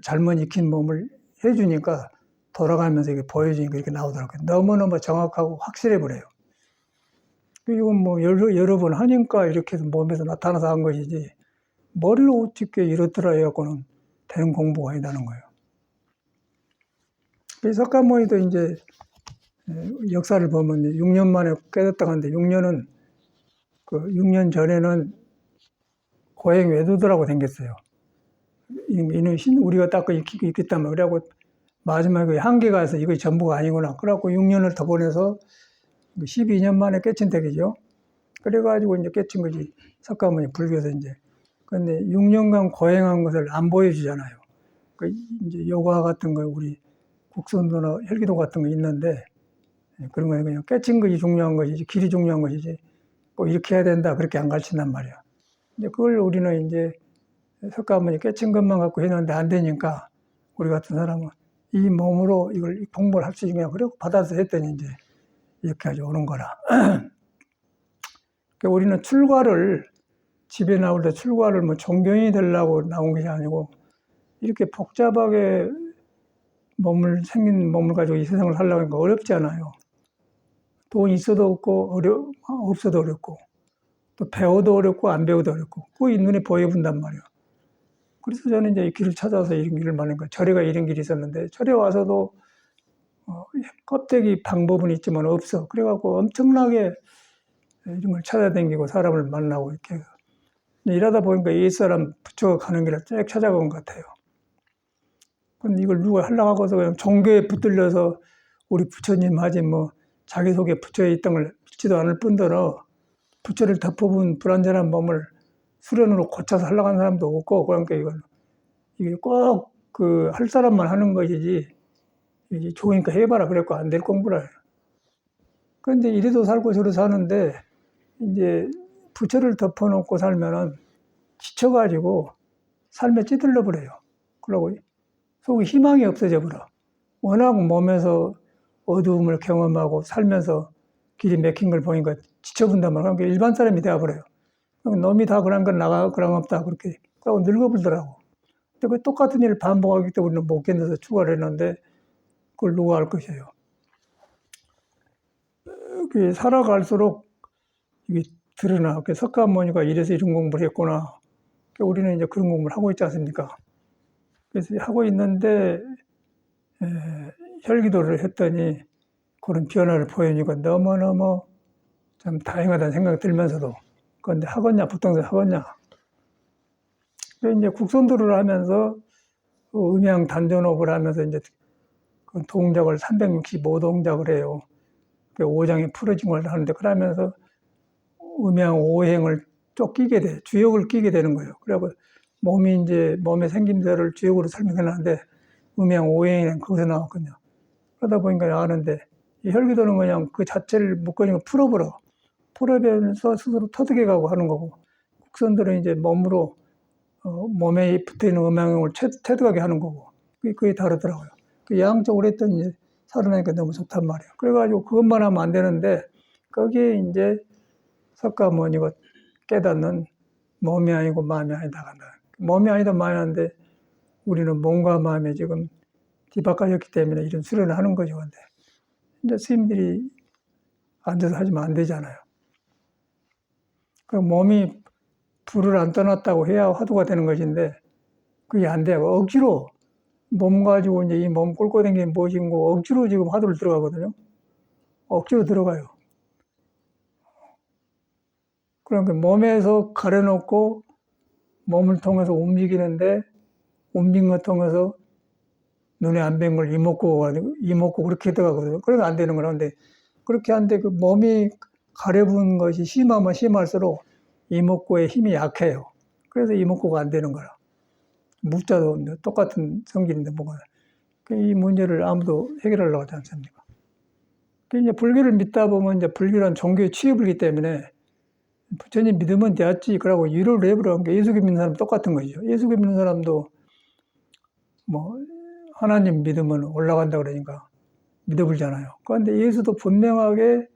[SPEAKER 1] 잘못 익힌 몸을 해주니까 돌아가면서 이게 보여주니까 이렇게 나오더라고요. 너무너무 정확하고 확실해 버려요. 이건 뭐 여러 번 하니까 이렇게 해서 몸에서 나타나서 한 것이지, 머리를 어떻게 이렇더라 해갖고는 되는 공부가 아니다는 거예요. 석가모니도 이제 역사를 보면 6년 만에 깨졌다고 하는데 6년 전에는 고행 외도들하고 생겼어요. 이는 우리가 딱 있겠다면 그래갖고 마지막에 한계 가서 이거 전부가 아니구나. 그래갖고 6년을 더 보내서 12년 만에 깨친 덱이죠. 그래가지고 이제 깨친 거지. 석가모니 불교에서 이제. 근데 6년간 고행한 것을 안 보여주잖아요. 그 이제 요가 같은 거, 우리 국선도나 혈기도 같은 거 있는데, 그런 거는 그냥 깨친 것이 중요한 것이지, 길이 중요한 것이지, 뭐 이렇게 해야 된다. 그렇게 안 가르친단 말이야. 이제 그걸 우리는 이제 석가모니 깨친 것만 갖고 했는데 안 되니까, 우리 같은 사람은 이 몸으로 이걸 공부를 할 수 있냐. 그리고 받아서 했더니 이제 이렇게까지 오는 거라. 그러니까 우리는 집에 나올 때 출가를 뭐 종교인이 되려고 나온 것이 아니고, 이렇게 복잡하게 생긴 몸을 가지고 이 세상을 살려고 하니까 어렵지 않아요. 돈 있어도 없고, 없어도 어렵고, 또 배워도 어렵고, 안 배워도 어렵고, 그게 눈에 보여본단 말이에요. 그래서 저는 이제 이 길을 찾아서 이런 길을 만든 거예요. 절에가 이런 길이 있었는데, 절에 와서도 껍데기 방법은 있지만 없어. 그래갖고 엄청나게 이런 걸 찾아다니고 사람을 만나고 이렇게 일하다 보니까 옛사람 부처가 가는 길을 쭉 찾아간 것 같아요. 근데 이걸 누가 하려고 하고서 그냥 종교에 붙들려서 우리 부처님 하지 뭐 자기 속에 부처에 있던 걸 믿지도 않을 뿐더러 부처를 덮어본 불완전한 몸을 수련으로 고쳐서 하려고 하는 사람도 없고, 그러니까 이게 꼭 할 사람만 하는 것이지, 이게 좋으니까 해봐라 그랬고 안 될 공부라. 그런데 이래도 살고 저래도 사는데 이제 부처를 덮어놓고 살면은 지쳐가지고 삶에 찌들러 버려요. 그러고 속에 희망이 없어져 버려. 워낙 몸에서 어두움을 경험하고 살면서 길이 막힌 걸 보니까 지쳐본단 말이야. 그러니까 일반 사람이 되어버려요. 놈이 다 그런 건 그런 없다. 그렇게. 그러고 늙어버리더라고. 근데 그 똑같은 일을 반복하기 때문에 우리는 못 견뎌서 추가를 했는데, 그걸 누가 할 것이에요. 살아갈수록 이게 드러나. 석가모니가 이래서 이런 공부를 했구나. 우리는 이제 그런 공부를 하고 있지 않습니까? 그래서 하고 있는데, 혈기도를 했더니 그런 변화를 보이니까 너무너무 참 다행하다는 생각이 들면서도, 그런데 하겠냐, 부통술 하겠냐. 그래서 이제 국선도를 하면서 음양 단전업을 하면서 이제 그 동작을 365동작을 해요. 그 오장이 풀어진 걸 하는데, 그러면서 음양 오행을 쫓기게 돼, 주역을 끼게 되는 거예요. 그리고 몸의 생김새를 주역으로 설명하는데, 음양 오행은 거기서 나왔거든요. 그러다 보니까 아는데, 이 혈기도는 그냥 그 자체를 묶어진 걸 풀어면서 스스로 터득해 가고 하는 거고, 국선들은 이제 몸으로, 몸에 붙어 있는 음양을 체득하게 하는 거고, 그게 다르더라고요. 그 양쪽으로 했더니 이제 살아나니까 너무 좋단 말이에요. 그래가지고 그것만 하면 안 되는데, 거기에 이제 석가모니가 깨닫는 몸이 아니고 마음이 아니다 간다. 몸이 아니다 마음이 아닌데, 우리는 몸과 마음에 지금 뒤바꿔졌기 때문에 이런 수련을 하는 거죠. 근데 이제 스님들이 앉아서 하시면 안 되잖아요. 그 몸이 불을 안 떠났다고 해야 화두가 되는 것인데, 그게 안 돼요. 억지로 몸 가지고 이제 이 몸 꼴고 댕기는 무엇인고 억지로 지금 화두를 들어가거든요. 억지로 들어가요. 그러니까 몸에서 가려놓고 몸을 통해서 움직이는데, 움직인 것 통해서 눈에 안 뵌 걸 이목구 그렇게 들어가거든요. 그러면 안 되는 거라는데, 그렇게 하는데 그 몸이 가려본 것이 심하면 심할수록 이목구의 힘이 약해요. 그래서 이목구가 안 되는 거라. 묵자도 똑같은 성질인데 뭐가. 이 문제를 아무도 해결하려고 하지 않습니까? 이제 불교를 믿다 보면 이제 불교란 종교에 취해버리기 때문에 부처님 믿으면 되었지. 그러고 위로를 해버려는 게, 예수교 믿는 사람 똑같은 거죠. 예수교 믿는 사람도 뭐 하나님 믿으면 올라간다 그러니까 믿어버리잖아요. 그런데 예수도 분명하게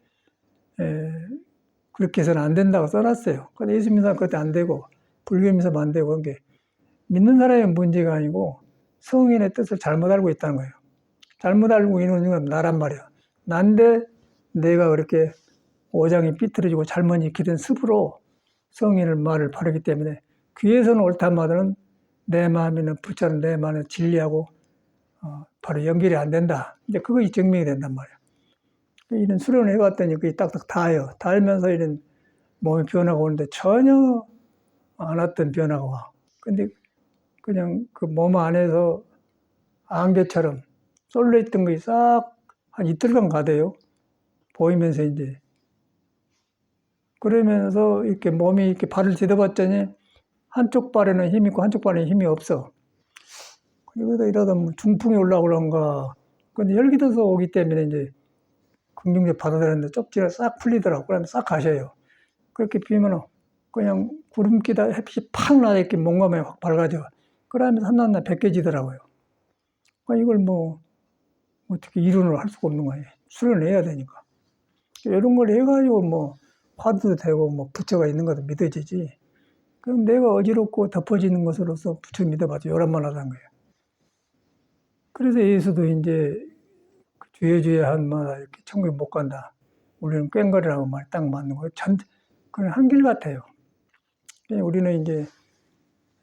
[SPEAKER 1] 그렇게 해서는 안 된다고 써놨어요. 그런데 예수 믿는 사람 그때 안 되고, 불교 믿는 사람 안 되고, 그런 게 믿는 사람의 문제가 아니고 성인의 뜻을 잘못 알고 있다는 거예요. 잘못 알고 있는 건 나란 말이야. 난데 내가 그렇게 오장이 삐뚤어지고 잘못 익히던 습으로 성인의 말을 바르기 때문에, 귀에서는 옳단 말은 내 마음에는 부처는 내 마음에 진리하고 바로 연결이 안 된다. 이제 그것이 증명이 된단 말이야. 이런 수련을 해봤더니 그게 딱딱 닿아요. 닿으면서 이런 몸의 변화가 오는데 전혀 안 왔던 변화가 와. 근데 그냥 그 몸 안에서 안개처럼 쏠려 있던 것이 싹 한 이틀간 가대요. 보이면서 이제. 그러면서 이렇게 몸이 이렇게 발을 디뎌봤더니 한쪽 발에는 힘이 있고 한쪽 발에는 힘이 없어. 이러다 뭐 중풍이 올라오는가. 근데 혈기도서 오기 때문에 이제 긍정적 받아들였는데 쪽지가 싹 풀리더라고. 그러면 싹 가셔요. 그렇게 비면 그냥 구름 끼다 햇빛이 팍 나게 이렇게 몸감에 확 밝아져. 그러면서 하나하나 벗겨지더라고요. 그러니까 이걸 뭐 어떻게 이론으로 할 수가 없는 거예요. 수련을 해야 되니까. 이런 걸 해가지고 뭐 화두도 되고 뭐 부처가 있는 것도 믿어지지. 그럼 내가 어지럽고 덮어지는 것으로서 부처 믿어봐도 요란만 하다는 거예요. 그래서 예수도 이제 주여주여 한 마다 이렇게 천국에 못 간다. 우리는 꽹과리라고 말이 딱 맞는 거예요. 그건 한길 같아요. 우리는 이제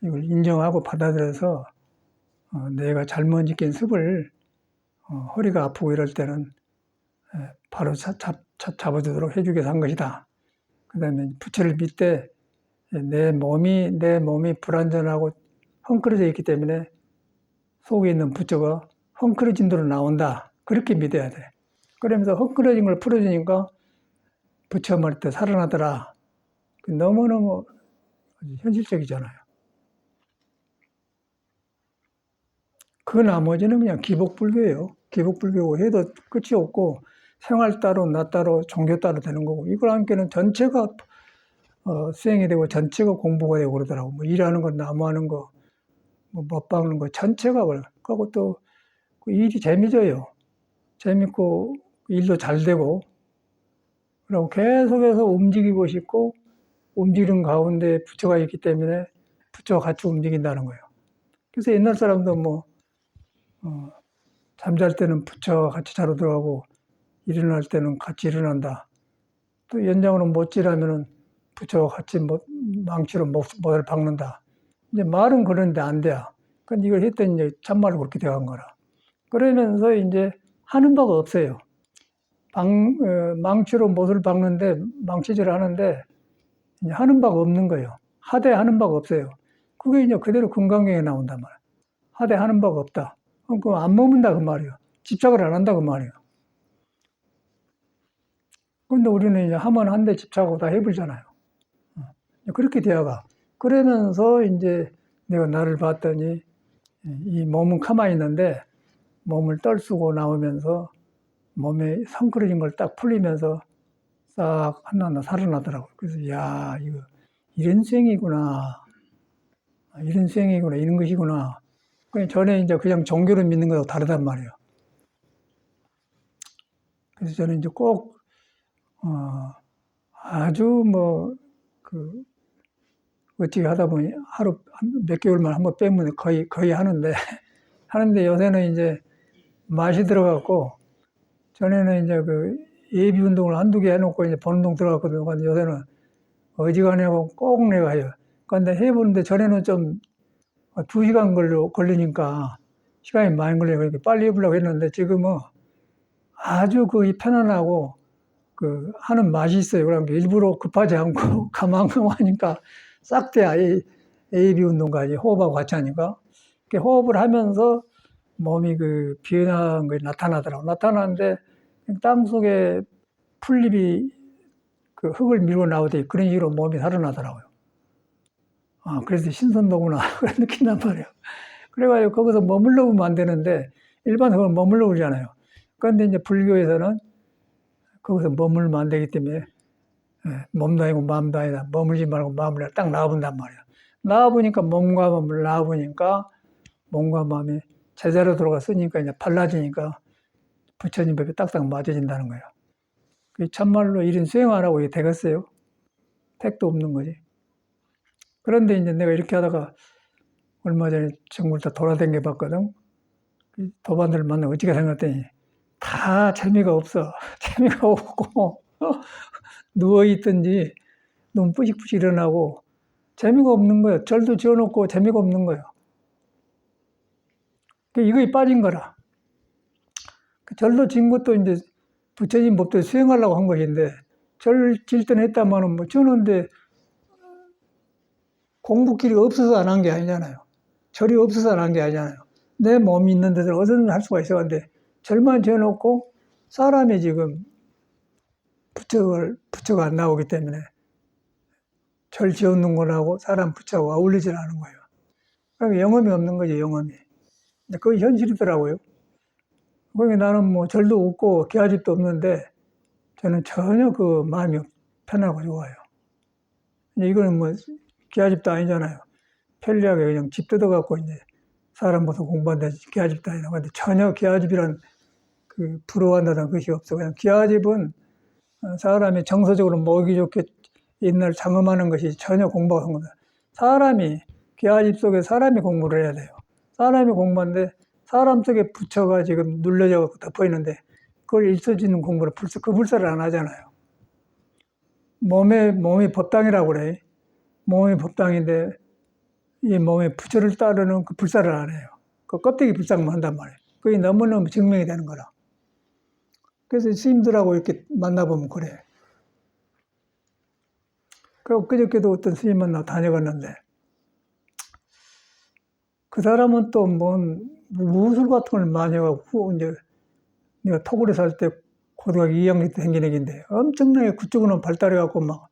[SPEAKER 1] 이걸 인정하고 받아들여서 내가 잘못 익힌 습을 허리가 아프고 이럴 때는 바로 잡아주도록 해주기 위해서 한 것이다. 그 다음에 부처를 믿되 내 몸이 불완전하고 헝클어져 있기 때문에 속에 있는 부처가 헝클어진 대로 나온다. 그렇게 믿어야 돼. 그러면서 헝클어진 걸 풀어주니까 부처 말 때 살아나더라. 너무너무 현실적이잖아요. 그 나머지는 그냥 기복불교예요. 기복불교고 해도 끝이 없고 생활 따로 나 따로 종교 따로 되는 거고, 이걸 함께는 전체가 수행이 되고 전체가 공부가 되고 그러더라고. 뭐 일하는 거, 나무하는 거, 뭐 먹방하는 거 전체가 그리고 또 그 일이 재미져요. 재밌고 일도 잘 되고, 그리고 계속해서 움직이고 싶고 움직이는 가운데 부처가 있기 때문에 부처와 같이 움직인다는 거예요. 그래서 옛날 사람도 뭐 잠잘 때는 부처와 같이 자러 들어가고 일어날 때는 같이 일어난다. 또 연장으로 못질하면은 부처와 같이 망치로 못을 박는다. 이제 말은 그런데 안 돼요. 근데 이걸 했더니 이제 참말로 그렇게 되어간 거라. 그러면서 이제 하는 바가 없어요. 망치로 못을 박는데 망치질을 하는데 이제 하는 바가 없는 거예요. 하되 하는 바가 없어요. 그게 이제 그대로 금강경에 나온단 말이에요. 하되 하는 바가 없다. 그럼 안 머문다 그 말이에요. 집착을 안 한다 그 말이에요. 근데 우리는 이제 하면 한데 집착하고 다 해버리잖아요. 그렇게 되어가. 그러면서 이제 내가 나를 봤더니 이 몸은 가만히 있는데 몸을 떨쓰고 나오면서 몸에 성그러진 걸 딱 풀리면서 싹 하나하나 살아나더라고요. 그래서 야 이거 이런 수행이구나. 이런 수행이구나. 이런 것이구나. 그냥 전에 이제 그냥 종교를 믿는 거하고 다르단 말이에요. 그래서 저는 이제 꼭 아주 그 어찌 하다 보니 하루 몇 개월만 한번 빼면 거의 하는데 하는데 요새는 이제 맛이 들어갔고 전에는 이제 그 예비 운동을 한두 개 해놓고 이제 본운동 들어갔거든요. 근데 요새는 어지간하고 꼭 내가 해요. 근데 해보는데 전에는 좀 2시간 걸리니까 시간이 많이 걸려요. 그러니까 빨리 해보려고 했는데 지금은 아주 그 편안하고 그 하는 맛이 있어요. 그러니까 일부러 급하지 않고 가만가만하니까 싹 돼야 AAB 운동까지 호흡하고 같이 하니까 호흡을 하면서 몸이 그 변화한 게 나타나더라고. 나타나는데 땅 속에 풀잎이 그 흙을 밀고 나오듯이 그런 식으로 몸이 살아나더라고요. 아, 그래서 신선도구나. 그런 느낀단 말이에요. 그래가지고 거기서 머물러 보면 안 되는데 일반적으로 머물러 오잖아요. 그런데 이제 불교에서는 거기서 머물면 안 되기 때문에 몸도 아니고 마음도 아니다. 머물지 말고 마음을 딱 나와본단 말이에요. 나와보니까 몸과 마음을 나와보니까 몸과 마음이 제자로 들어갔으니까 이제 달라지니까 부처님 법에 딱딱 맞아진다는 거예요. 참말로 이런 수행 안 하고 이게 되겠어요? 택도 없는 거지. 그런데 이제 내가 이렇게 하다가 얼마 전에 전국을 다 돌아다녀 봤거든. 도반들 만나고 어찌게 생각했더니 다 재미가 없어. 재미가 없고 누워있든지 눈 뿌식뿌식 일어나고 재미가 없는 거예요. 절도 지어놓고 재미가 없는 거예요. 이거에 빠진 거라. 절도 진 것도 이제 부처님 법도 수행하려고 한 것인데 절 질전했다마는 뭐 저는데 공부길이 없어서 안 한 게 아니잖아요. 절이 없어서 안 한 게 아니잖아요. 내 몸이 있는 데서 어디든 할 수가 있었는데 절만 지어놓고 사람이 지금 부처가 안 나오기 때문에 절 지어놓는 거라고 사람 부처하고 어울리질 않은 거예요. 그러니까 영험이 없는 거죠, 영험이. 근데 그게 현실이더라고요. 그러니까 나는 뭐 절도 없고 기아집도 없는데 저는 전혀 그 마음이 편하고 좋아요. 이거는 뭐 기아집도 아니잖아요. 편리하게 그냥 집 뜯어갖고 이제 사람 모서 공부한다 기아집도 아니라 근데 전혀 기아집이란 그 부러워한다는 것이 없어. 그냥 기아집은 사람이 정서적으로 먹이 좋게 옛날 장엄하는 것이 전혀 공부가 한 거다. 사람이 기아집 속에 사람이 공부를 해야 돼요. 사람이 공부하는데 사람 속에 부처가 지금 눌러져 갖고 덮어 있는데 그걸 일서짓는 공부를 그 불사를 안 하잖아요. 몸이 법당이라고 그래. 몸이 법당인데 이 몸의 부처를 따르는 그 불사를 안 해요. 그 껍데기 불상만 한단 말이에요. 그게 너무너무 증명이 되는 거라. 그래서 스님들하고 이렇게 만나보면 그래. 그 그저께도 어떤 스님 만나 다녀갔는데 그 사람은 또 무술 같은 걸 많이 해갖고 이제 내가 토굴에 살 때 고등학교 2학년 때 생긴 애인데 엄청나게 그쪽으로는 발달해갖고 막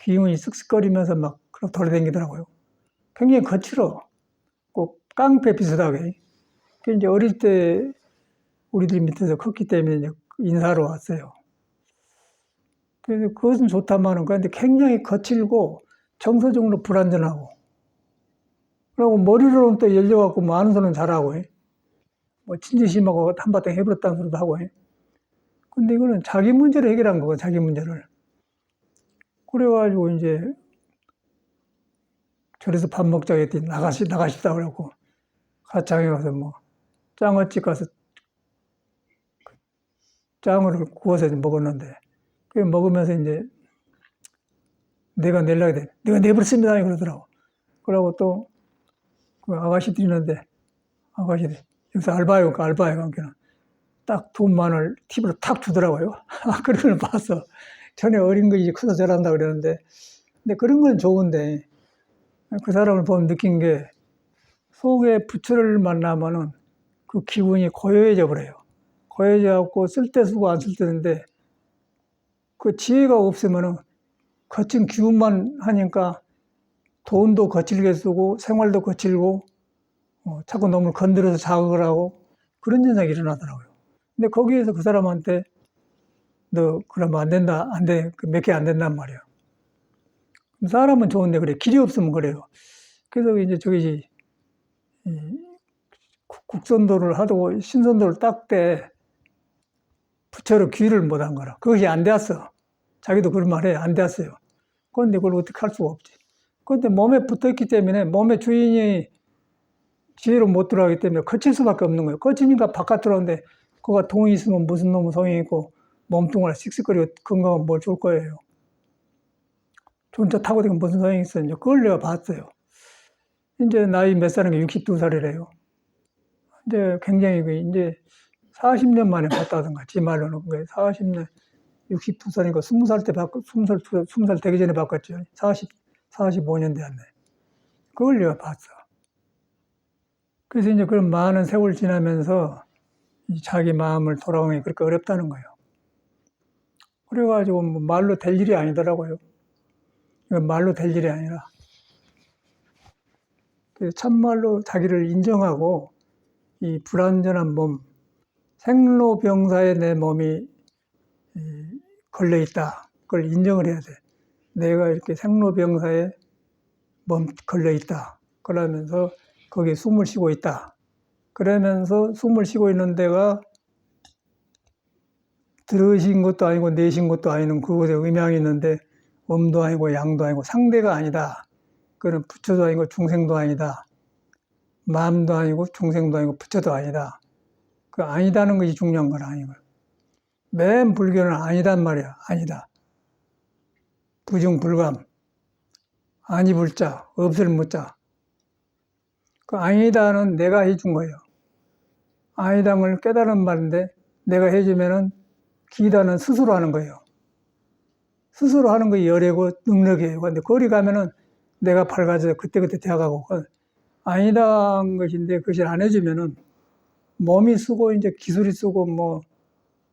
[SPEAKER 1] 기운이 쓱쓱거리면서 막 그렇게 돌아다니더라고요. 굉장히 거칠어. 꼭 깡패 비슷하게. 그 이제 어릴 때 우리들 밑에서 컸기 때문에 이제 인사하러 왔어요. 그래서 그것은 좋다마는 그런데 굉장히 거칠고 정서적으로 불안전하고 그리고 머리로는 또 열려갖고 뭐 아는 소리는 잘하고 뭐 친지심하고 한바탕 해버렸다는 소리도 하고 근데 이거는 자기 문제를 해결한 거고 자기 문제를 그래가지고 이제 절에서 밥 먹자고 했더니 나가십다 그러고 가창에 가서 뭐 짱어집 가서 짱어를 구워서 먹었는데 그 먹으면서 이제 내가 내려고 돼. 내가 내버렸습니다 그러더라고. 그러고 또 그 아가씨들이 있는데 아가씨들 여기서 알바에 관계는 딱 돈만을 팁으로 탁 주더라고요. 그런 걸 봐서 전에 어린 거지 커서 잘한다 그러는데, 근데 그런 건 좋은데 그 사람을 보면 느낀 게 속에 부처를 만나면은 그 기분이 고요해져 버려요. 고요해져 갖고 쓸 때 쓰고 안 쓸 때인데 그 지혜가 없으면은 거친 기운만 하니까 돈도 거칠게 쓰고 생활도 거칠고 자꾸 너무 건드려서 자극을 하고 그런 현상이 일어나더라고요. 근데 거기에서 그 사람한테 너 그러면 안 된다, 안 돼, 몇 개 안 된단 말이야. 사람은 좋은데 그래 길이 없으면 그래요. 그래서 이제 저기 국선도를 하고 신선도를 딱 때 부처로 귀를 못한 거라. 그것이 안 되었어. 자기도 그런 말해 안 되었어요. 그런데 그걸 어떻게 할 수가 없지. 그런데 몸에 붙어있기 때문에 몸의 주인이 지혜로 못 들어가기 때문에 거칠 수밖에 없는 거예요. 거치니까 바깥으로 오는데 그가 동이 있으면 무슨 놈의 소용이 있고 몸뚱아리 씩씩거리고 건강은 뭘 줄 거예요. 혼자 타고 다니면 무슨 소용이 있어요. 이제 그걸 내가 봤어요. 이제 나이 몇 살인 게 62살이래요. 이제 굉장히 이제 40년 만에 봤다던가 지 말로는 그게 40년 62살이니까 20살 때 바꿨 20살 되기 전에 바꿨죠. 45년 되었네. 그걸 내가 봤어. 그래서 이제 그런 많은 세월 지나면서 자기 마음을 돌아오는 게 그렇게 어렵다는 거예요. 그래가지고 뭐 말로 될 일이 아니더라고요. 이건 말로 될 일이 아니라. 그래서 참말로 자기를 인정하고 이 불완전한 몸, 생로병사에 내 몸이 걸려 있다. 그걸 인정을 해야 돼. 내가 이렇게 생로병사에 몸 걸려 있다. 그러면서 거기에 숨을 쉬고 있다. 그러면서 숨을 쉬고 있는 데가 들으신 것도 아니고 내신 것도 아니는 그곳에 음양이 있는데 음도 아니고 양도 아니고 상대가 아니다. 그는 부처도 아니고 중생도 아니다. 마음도 아니고 중생도 아니고 부처도 아니다. 그 아니다는 것이 중요한 건 아니고. 맨 불교는 아니단 말이야. 아니다. 부중불감. 아니 불자. 없을 무자. 그 아니다는 내가 해준 거예요. 아니다를 깨달은 말인데 내가 해주면은 기다는 스스로 하는 거예요. 스스로 하는 거 열애고 능력이에요. 근데 거리 가면은 내가 밝아져서 그때그때 되어가고 아니다는 것인데 그것을 안 해주면은 몸이 쓰고 이제 기술이 쓰고 뭐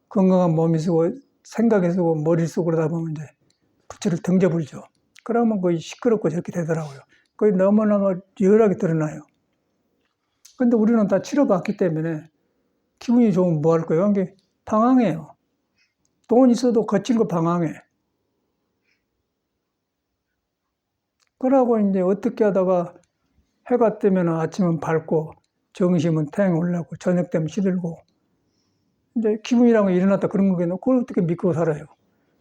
[SPEAKER 1] 건강한 몸이 쓰고 생각이 쓰고 머리 쓰고 그러다 보면 이제 부처를 등져불죠. 그러면 거의 시끄럽고 저렇게 되더라고요. 거의 너무너무 리얼하게 드러나요. 근데 우리는 다 치료받기 때문에 기분이 좋으면 뭐 할 거예요? 이게 방황해요. 돈 있어도 거친 거 방황해. 그러고 이제 어떻게 하다가 해가 뜨면 아침은 밝고 정심은 탱 올라고 저녁 되면 시들고 이제 기분이라는 거 일어났다 그런 거겠네. 그걸 어떻게 믿고 살아요?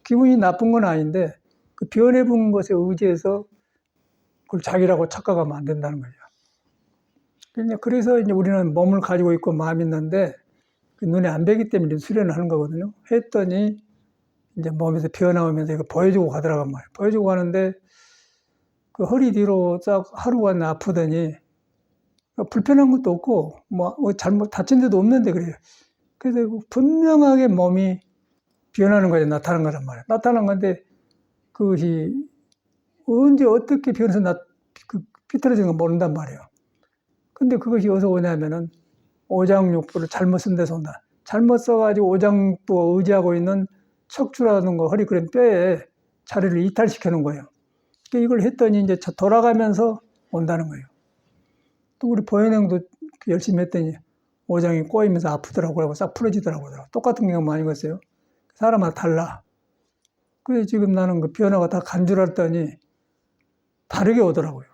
[SPEAKER 1] 기분이 나쁜 건 아닌데 그 변해본 것에 의지해서 그걸 자기라고 착각하면 안 된다는 거죠. 그래서 이제 우리는 몸을 가지고 있고 마음이 있는데 그 눈에 안 뵈기 때문에 수련을 하는 거거든요. 했더니 이제 몸에서 피어나오면서 이거 보여주고 가더라고요. 보여주고 가는데 그 허리 뒤로 딱 하루간 아프더니 불편한 것도 없고 뭐 잘못 다친 데도 없는데 그래요. 그래서 분명하게 몸이 변하는 거죠. 나타나는 거란 말이에요. 나타난 건데 그것이 언제 어떻게 변해서 비틀어지는 건 모른단 말이에요. 근데 그것이 어디서 오냐면은 오장육부를 잘못 쓴 데서 온다. 잘못 써가지고 오장육부 의지하고 있는 척추라는 거, 허리 그런 뼈에 자리를 이탈시켜 놓은 거예요. 이걸 했더니 이제 돌아가면서 온다는 거예요. 또 우리 보현형도 열심히 했더니 오장이 꼬이면서 아프더라고요. 그러고 싹 풀어지더라고요. 똑같은 경우 많이 봤어요. 사람마다 달라. 그래서 지금 나는 그 변화가 다 간 줄 알았더니 다르게 오더라고요.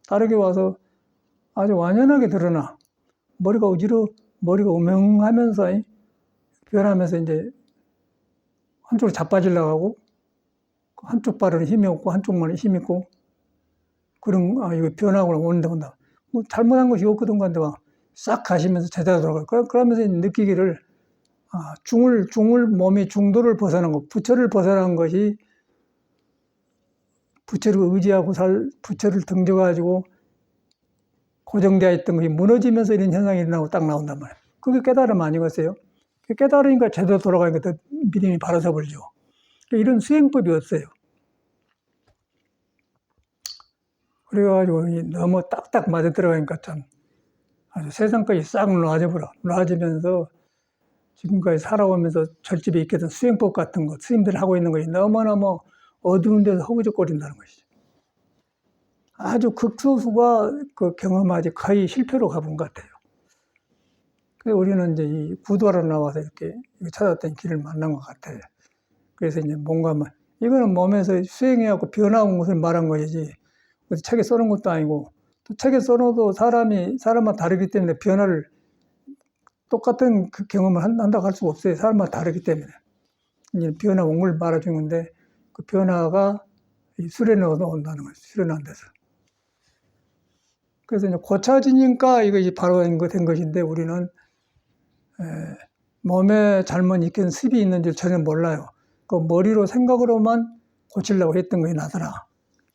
[SPEAKER 1] 다르게 와서 아주 완연하게 드러나. 머리가 머리가 우명하면서 변하면서 이제 한쪽으로 자빠지려고 하고 한쪽 발은 힘이 없고 한쪽만 힘이 있고 그런 이거 변화가 온다. 뭐 잘못한 것이 없거든 건데 싹 가시면서 제대로 돌아가요. 그러면서 느끼기를 중을 몸이 중도를 벗어난 것, 부처를 벗어난 것이 부처를 의지하고 부처를 등져가지고 고정되어 있던 것이 무너지면서 이런 현상이 일어나고 딱 나온단 말이에요. 그게 깨달음 아니겠어요? 깨달으니까 제대로 돌아가니까 더 믿음이 바로 서버리죠. 이런 수행법이 없어요. 그래가지고 너무 딱딱 맞아 들어가니까 참 아주 세상까지 싹 놓아지면서 지금까지 살아오면서 절집에 있게 된 수행법 같은 것, 스님들이 하고 있는 것이 너무너무 어두운 데서 허우적거린다는 것이죠. 아주 극소수가 그 경험하지 거의 실패로 가본 것 같아요. 그래서 우리는 이제 이 구도로 나와서 이렇게 찾았던 길을 만난 것 같아요. 그래서 이제 뭔가 이거는 몸에서 수행해갖고 변화온 것을 말한 것이지 어디 책에 써놓은 것도 아니고 또 책에 써놓아도 사람마다 다르기 때문에 변화를 똑같은 그 경험을 한다고 할 수가 없어요. 사람마다 다르기 때문에. 이제 변화 온 걸 말해주는데 그 변화가 수련에 온다는 거예요. 수련한 데서. 그래서 이제 고쳐지니까 이것이 바로 된 것인데 우리는 몸에 잘못 익힌 습이 있는 줄 전혀 몰라요. 그 머리로 생각으로만 고치려고 했던 것이 나더라.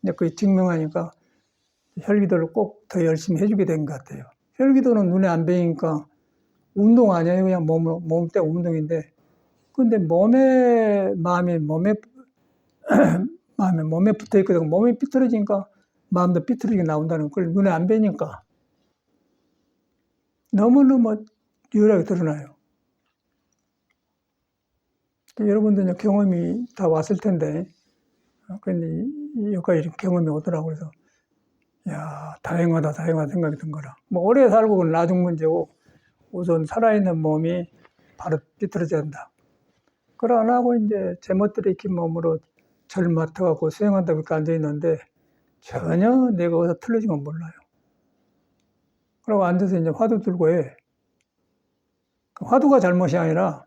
[SPEAKER 1] 이제 그게 증명하니까 혈기도를 꼭 더 열심히 해주게 된 것 같아요. 혈기도는 눈에 안 보이니까 운동 아니에요. 그냥 몸때 운동인데. 근데 마음이 몸에 붙어 있거든. 몸이 삐뚤어지니까 마음도 삐뚤어지게 나온다는 걸 눈에 안 보이니까 너무너무 유일하게 드러나요. 여러분들 이제 경험이 다 왔을 텐데, 근데 여기까지 경험이 오더라고. 그래서, 야, 다행하다 생각이 든 거라. 뭐, 오래 살고 그건 나중 문제고, 우선 살아있는 몸이 바로 삐뚤어져야 한다. 그걸 안 하고 이제 제멋대로 익힌 몸으로 절 맡아갖고 수행한다고 이렇게 앉아있는데, 전혀 내가 어디서 틀려진 건 몰라요. 그러고 앉아서 이제 화두 들고 해. 그 화두가 잘못이 아니라,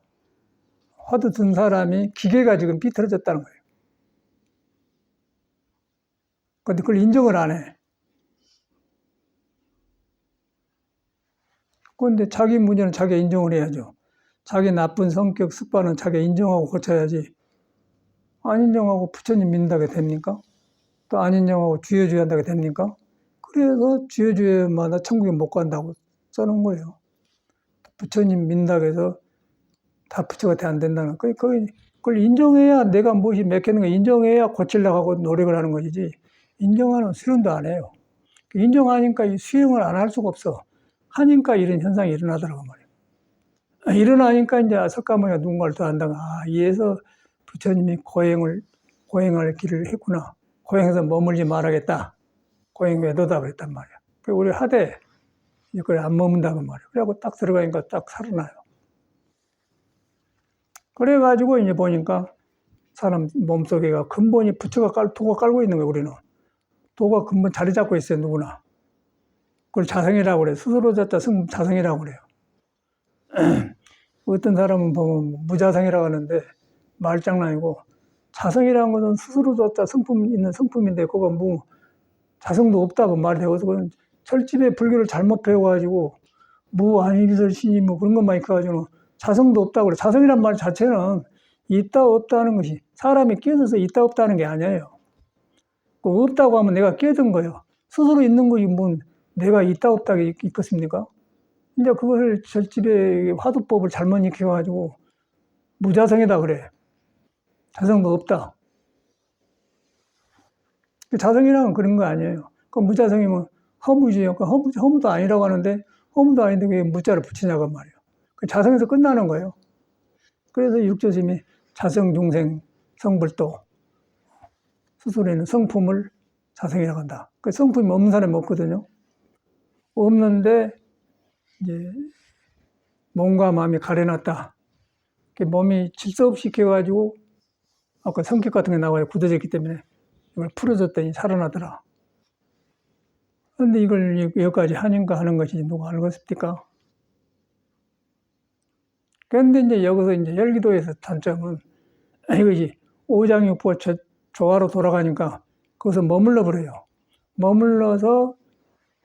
[SPEAKER 1] 화두 든 사람이 기계가 지금 삐뚤어졌다는 거예요. 근데 그걸 인정을 안 해. 그런데 자기 문제는 자기가 인정을 해야죠. 자기 나쁜 성격, 습관은 자기가 인정하고 고쳐야지. 안 인정하고 부처님 믿는다게 됩니까? 또 안 인정하고 주여주여 한다게 됩니까? 그래서 주여주여마다 천국에 못 간다고 써놓은 거예요. 부처님 믿는다고 해서 다 부처가 돼 안 된다는 거예요. 그걸 인정해야 내가 무엇이 맥히는가 인정해야 고치려고 하고 노력을 하는 것이지 인정하는 수련도 안 해요. 인정하니까 이 수행을 안 할 수가 없어. 하니까 이런 현상이 일어나더라고 말이에요. 일어나니까 이제 석가모니가 누군가를 더 한다가 이에서 부처님이 고행할 길을 했구나. 고행해서 머물지 말아야겠다. 고행 외도다 그랬단 말이야. 우리 하되 이걸 안 머문다고 말이야. 그래갖고 딱 들어가니까 딱 살아나요. 그래가지고 이제 보니까 사람 몸속에가 근본이 도가 깔고 있는 거예요, 우리는. 도가 근본 자리 잡고 있어요, 누구나. 그걸 자성이라고 그래요. 스스로 졌다 자성이라고 그래요. 어떤 사람은 보면 무자성이라고 하는데 말장난이고 자성이라는 것은 스스로 졌다 있는 성품인데 그거 뭐 자성도 없다고 말해서 그건 철집에 불교를 잘못 배워가지고 무한이비설 신이 뭐 그런 것만 익혀가지고 자성도 없다고 그래. 자성이란 말 자체는 있다 없다는 것이 사람이 깨어서 있다 없다는 게 아니에요. 그 없다고 하면 내가 깨든 거예요. 스스로 있는 것이 뭐 내가 있다 없다 있겠습니까? 이제 그걸 절집의 화두법을 잘못 익혀가지고 무자성이다 그래. 자성도 없다. 자성이라는 그런 거 아니에요. 그 무자성이면 허무지요. 그 허무도 아니라고 하는데 허무도 아닌데 왜 무자를 붙이냐고 말이에요. 그 자성에서 끝나는 거예요. 그래서 육조심이 자성, 중생, 성불도 스스로 있는 성품을 자성이라고 한다. 그 성품이 없는 사람이 없거든요. 없는데 이제 몸과 마음이 가려놨다. 몸이 질서 없이 익혀가지고 아까 성격 같은 게 나와요. 굳어졌기 때문에 이걸 풀어줬더니 살아나더라. 그런데 이걸 여기까지 하니까 하는 것이 누가 알겠습니까? 그런데 이제 여기서 이제 열기도에서 단점은 이것이 오장육부 조화로 돌아가니까 거기서 머물러 버려요. 머물러서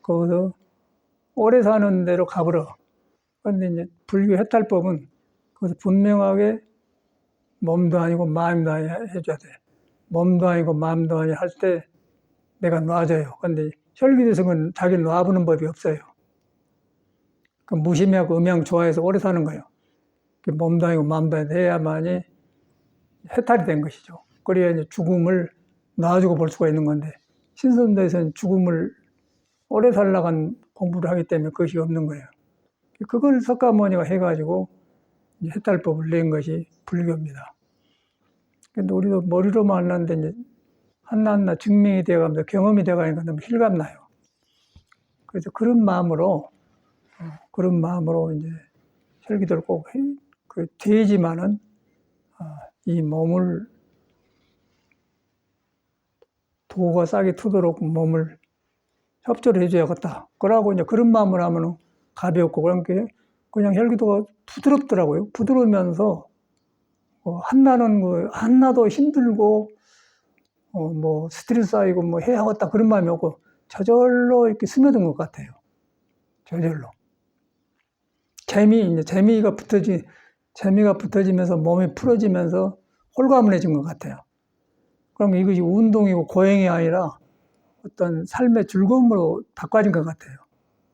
[SPEAKER 1] 거기서 오래 사는 대로 가버려. 그런데 이제 불교 해탈법은 거기서 분명하게 몸도 아니고 마음도 아니고 해줘야 돼. 몸도 아니고 마음도 아니고 할 때 내가 놔져요. 근데 혈기도성은 자기를 놔보는 법이 없어요. 그 무심하고 음양 좋아해서 오래 사는 거예요. 몸도 아니고 마음도 아니고 해야만이 해탈이 된 것이죠. 그래야 이제 죽음을 놔주고 볼 수가 있는 건데, 신선도에서는 죽음을 오래 살라간 공부를 하기 때문에 그것이 없는 거예요. 그걸 석가모니가 해가지고 해탈법을 낸 것이 불교입니다. 근데 우리도 머리로만 알았는데 이제 하나하나 증명이 되어가면서 경험이 되어가니까 너무 실감나요. 그래서 그런 마음으로 이제 혈기도를 꼭 되지만은 이 몸을 도가 싹이 트도록 몸을 협조를 해줘야겠다. 그러고 이제 그런 마음을 하면은 가볍고 그냥 혈기도가 부드럽더라고요. 부드러우면서 한나도 힘들고 뭐 스트레스 쌓이고 뭐 해야겠다 그런 마음이 없고 저절로 이렇게 스며든 것 같아요. 저절로 재미가 붙어지면서 몸이 풀어지면서 홀가분해진 것 같아요. 그럼 이것이 운동이고 고행이 아니라 어떤 삶의 즐거움으로 바꿔진 것 같아요.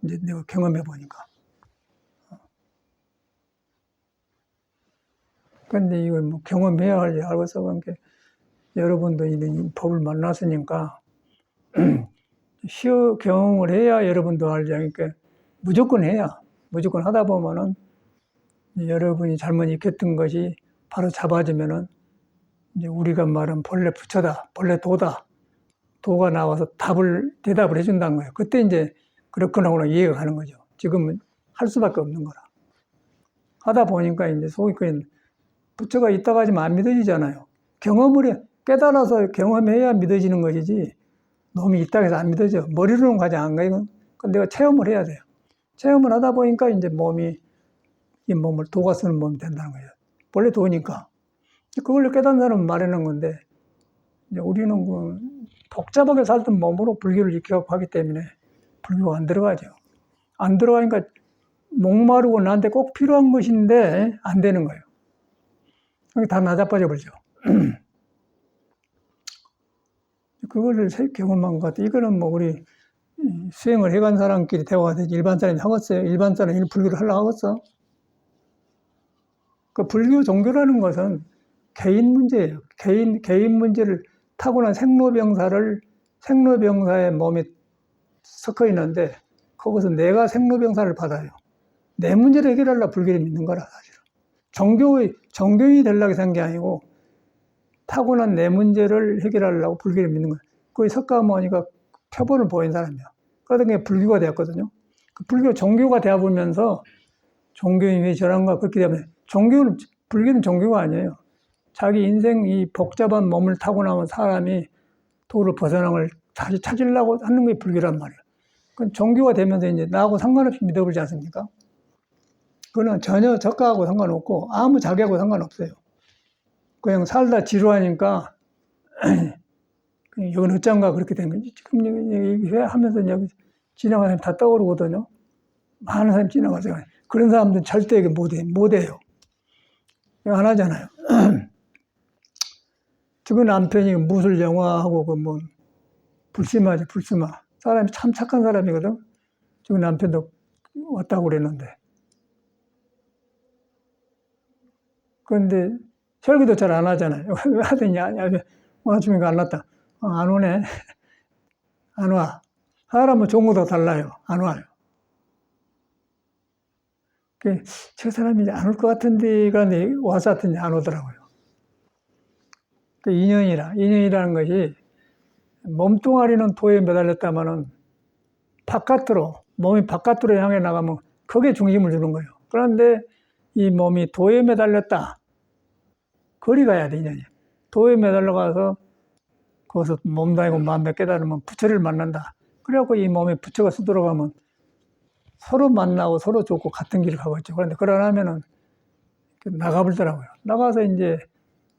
[SPEAKER 1] 이제 내가 경험해 보니까. 그런데 이걸 뭐 경험해야 할지 알고서 그러니까 여러분도 이 법을 만났으니까 경험을 해야 여러분도 알지. 그러니까 무조건 하다 보면은 여러분이 잘못 익혔던 것이 바로 잡아지면은 이제 우리가 말한 본래 부처다, 본래 도다, 도가 나와서 대답을 해준다는 거예요. 그때 이제 그렇구나 이해가 가는 거죠. 지금은 할 수밖에 없는 거라. 하다 보니까 이제 속이 그냥 부처가 있다가 하지만 안 믿어지잖아요. 깨달아서 경험해야 믿어지는 것이지 놈이 있다고 해서 안 믿어져. 머리로는 가지 안 가요. 그건 내가 체험을 해야 돼요. 체험을 하다 보니까 이제 이 몸을 도가 쓰는 몸이 된다는 거예요. 원래 도니까. 그걸 깨닫는 사람은 말하는 건데, 이제 우리는 복잡하게 살던 몸으로 불교를 익혀갖고 하기 때문에 불교가 안 들어가죠. 안 들어가니까 목마르고 나한테 꼭 필요한 것인데 안 되는 거예요. 다 나자빠져 버리죠. 그거를 경험한 것 같아요. 이거는 뭐 우리 수행을 해간 사람끼리 대화가 되지 일반 사람이 하겠어요? 일반 사람이 불교를 하려고 하겠어? 그 불교 종교라는 것은 개인 문제예요. 개인 문제를 타고난 생로병사의 몸에 섞여 있는데 거기서 내가 생로병사를 받아요. 내 문제를 해결하려고 불교를 믿는 거라 사실은. 종교인이 되려고 산 게 아니고 타고난 내 문제를 해결하려고 불교를 믿는 거예요. 그 석가모니가 표본을 보인 사람이야. 그러다 그게 불교가 되었거든요. 그 종교가 되어보면서 종교인이 왜 저런가 그렇게 되면 불교는 종교가 아니에요. 자기 인생 이 복잡한 몸을 타고 나온 사람이 도를 벗어나는 걸 다시 찾으려고 하는 게 불교란 말이에요. 그건 종교가 되면서 이제 나하고 상관없이 믿어버리지 않습니까? 그거는 전혀 저가하고 상관없고 아무 자기하고 상관없어요. 그냥 살다 지루하니까 여기는 어쩐가 그렇게 된 거지. 지금 여기 하면서 여기 지나가는 사람이 다 떠오르거든요. 많은 사람이 지나가서 그런 사람들은 절대 못해요. 이거 안 하잖아요. 저 남편이 무술 영화하고 불심하지, 불심하. 사람이 참 착한 사람이거든. 저 남편도 왔다고 그랬는데. 그런데 설교도 잘 안 하잖아요. 왜 하더니 와주니까 안 왔다. 안 오네. 안 와. 사람은 좋은 거도 달라요. 안 와요. 저 사람이 안 올 것 같은데, 그런데 와서 하더니 안 오더라고요. 그 인연이라는 것이 몸뚱아리는 도에 매달렸다마는 몸이 바깥으로 향해 나가면 그게 중심을 주는 거예요. 그런데 이 몸이 도에 매달렸다. 거리 가야 돼, 인연이. 도에 매달려가서 거기서 몸도 아니고 마음에 깨달으면 부처를 만난다. 그래갖고 이 몸에 부처가 스들어가면 서로 만나고 서로 좋고 같은 길을 가고 있죠. 그런데 그러려면은 나가버리더라고요. 나가서 이제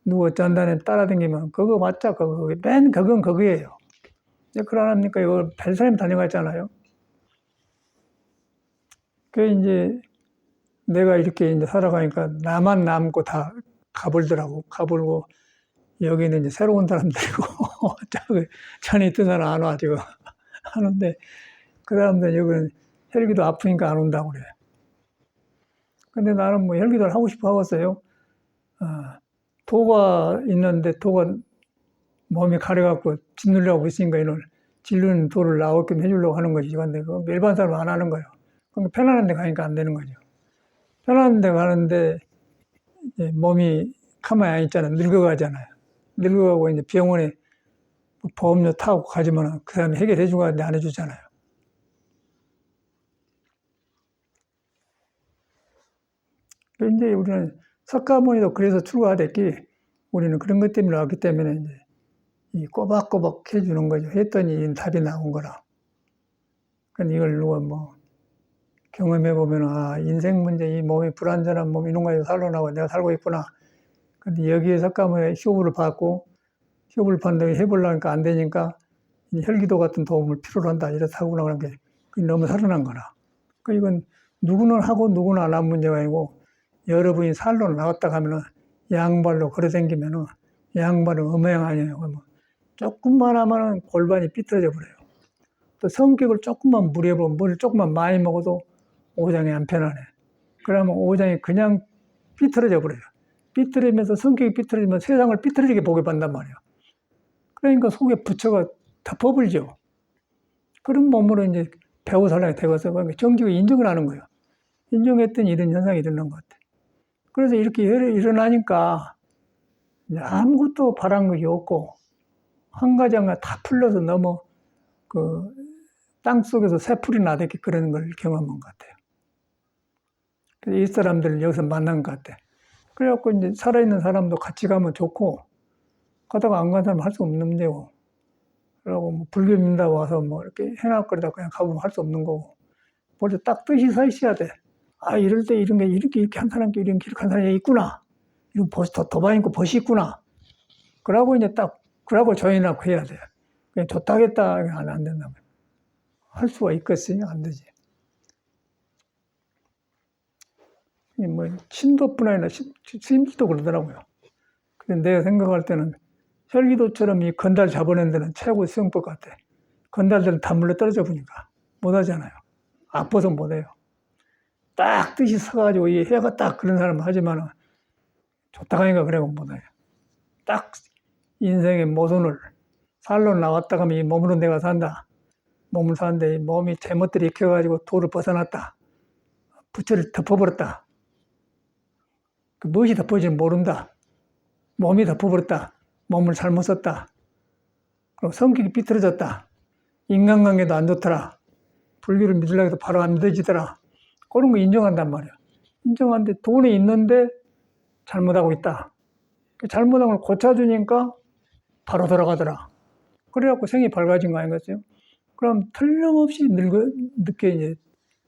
[SPEAKER 1] 누구 전단에 따라다니면 그거 맞자, 그건 그거예요. 그러니까 이걸 별 사람이 다녀갔잖아요. 이제 내가 이렇게 이제 살아가니까 나만 남고 다 가버리고 여기는 이제 새로운 사람들이고 전에 있던 사람 안 와, 지금. 하는데 그 사람들은 여기는 혈기도 아프니까 안 온다고 그래. 근데 나는 뭐 혈기도를 하고 싶어 하겠어요. 도가 있는데 도가 몸이 가려갖고 짓누려고 있으니까 이걸 짓누는 도를 나오게끔 해주려고 하는 거지. 근데 그 일반 사람은 안 하는 거예요. 그러니까 편안한 데 가니까 안 되는 거죠. 편안한 데 가는데 이제 몸이 가만히 안 있잖아요. 늙어가잖아요. 늙어가고 이제 병원에 보험료 타고 가지면 그 사람이 해결해 주고 하는데 안 해주잖아요. 이제 우리는 석가모니도 그래서 출가됐기 우리는 그런 것 때문에 왔기 때문에 이제 이 꼬박꼬박 해주는 거죠. 했더니 답이 나온 거라. 그러니까 이걸 누가 뭐 경험해 보면 아 인생 문제 이 몸이 불완전한 몸 이런 거에 살아나고 내가 살고 있구나. 근데 여기에 석가모니 효부를 받고 효부를 받는다고 해보려니까 안 되니까 혈기도 같은 도움을 필요로 한다. 이렇다고 그러는 게 너무 살아난 거라. 그러니까 이건 누구는 하고 누구는 안 하는 문제가 아니고 여러분이 살로 나왔다 가면은 양발로 걸어 다니면은 양발은 음양 아니에요. 조금만 하면은 골반이 삐뚤어져 버려요. 또 성격을 조금만 무리해보면 물을 조금만 많이 먹어도 오장이 안 편하네. 그러면 오장이 그냥 삐뚤어져 버려요. 삐뚤어지면서 성격이 삐뚤어지면 세상을 삐뚤어지게 보게 받단 말이에요. 그러니까 속에 부처가 덮어버리죠. 그런 몸으로 이제 배우 살아야 되어서 정직을 인정을 하는 거예요. 인정했더니 이런 현상이 일어난 것 같아요. 그래서 이렇게 일어나니까 아무것도 바란 것이 없고 한 가지 한 가지 다 풀려서 너무 그 땅 속에서 새풀이 나듯이 그런 걸 경험한 것 같아요. 그래서 이 사람들을 여기서 만난 것 같아. 그래갖고 이제 살아있는 사람도 같이 가면 좋고 가다가 안 간 사람 할 수 없는 문제고 그러고 뭐 불교 믿는다고 와서 뭐 이렇게 해놨거리다 그냥 가보면 할 수 없는 거고 벌써 딱 뜻이 서 있어야 돼. 아 이럴 때 이런 게 이렇게 한 사람께 이렇게 한 사람이 있구나. 이거 벌써 도박 있고 벗이 있구나. 그러고 이제 딱 그러고 조인하고 해야 돼. 그냥 좋다겠다 안 된다면 할 수가 있겠어요? 안 되지. 뭐 신도뿐 아니라 스님들도 그러더라고요. 근데 내가 생각할 때는 혈기도처럼 이 건달 잡아낸 데는 최고 수용법 같아. 건달들은 다 물러 떨어져 보니까 못하잖아요. 아파서 못해요. 딱 뜻이 서가지고 이 해가 딱 그런 사람 하지만은 좋다 하니까 그래고 못해요. 딱 인생의 모순을 살로 나왔다 하면 이 몸으로 내가 산다. 몸을 사는데 이 몸이 잘못들이 익혀가지고 도를 벗어났다. 부처를 덮어버렸다. 그 무엇이 덮어지는지 모른다. 몸이 덮어버렸다. 몸을 잘못 썼다. 그리고 성격이 삐뚤어졌다. 인간관계도 안 좋더라. 불교를 믿으려고 해도 바로 안 믿어지더라. 그런 거 인정한단 말이야. 인정하는데 돈이 있는데 잘못하고 있다. 잘못한 걸 고쳐주니까 바로 돌아가더라. 그래갖고 생이 밝아진 거 아니겠어요? 그럼 틀림없이 늦게 이제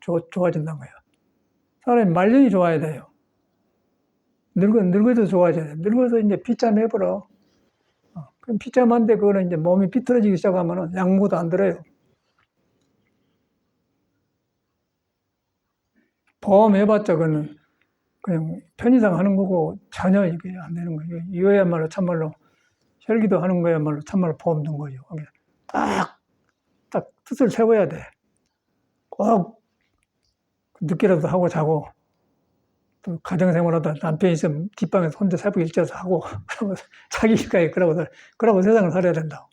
[SPEAKER 1] 좋아진다는 거예요. 사람이 말년이 좋아야 돼요. 늙어도 좋아져야 돼. 늙어서 이제 피짬 해버려. 그럼 피짬한데 그거는 이제 몸이 삐뚤어지기 시작하면은 약물도 안 들어요. 보험 해봤자 그거는 그냥 편의상 하는 거고 전혀 이게 안 되는 거예요. 이거야말로 참말로 혈기도 하는 거야말로 참말로 보험 든 거죠. 딱 뜻을 세워야 돼. 꼭 늦게라도 하고 자고 또 가정생활하다 남편이 있으면 뒷방에서 혼자 새벽 일찍 하고 그러고 자기 일까지 그러고 세상을 살아야 된다.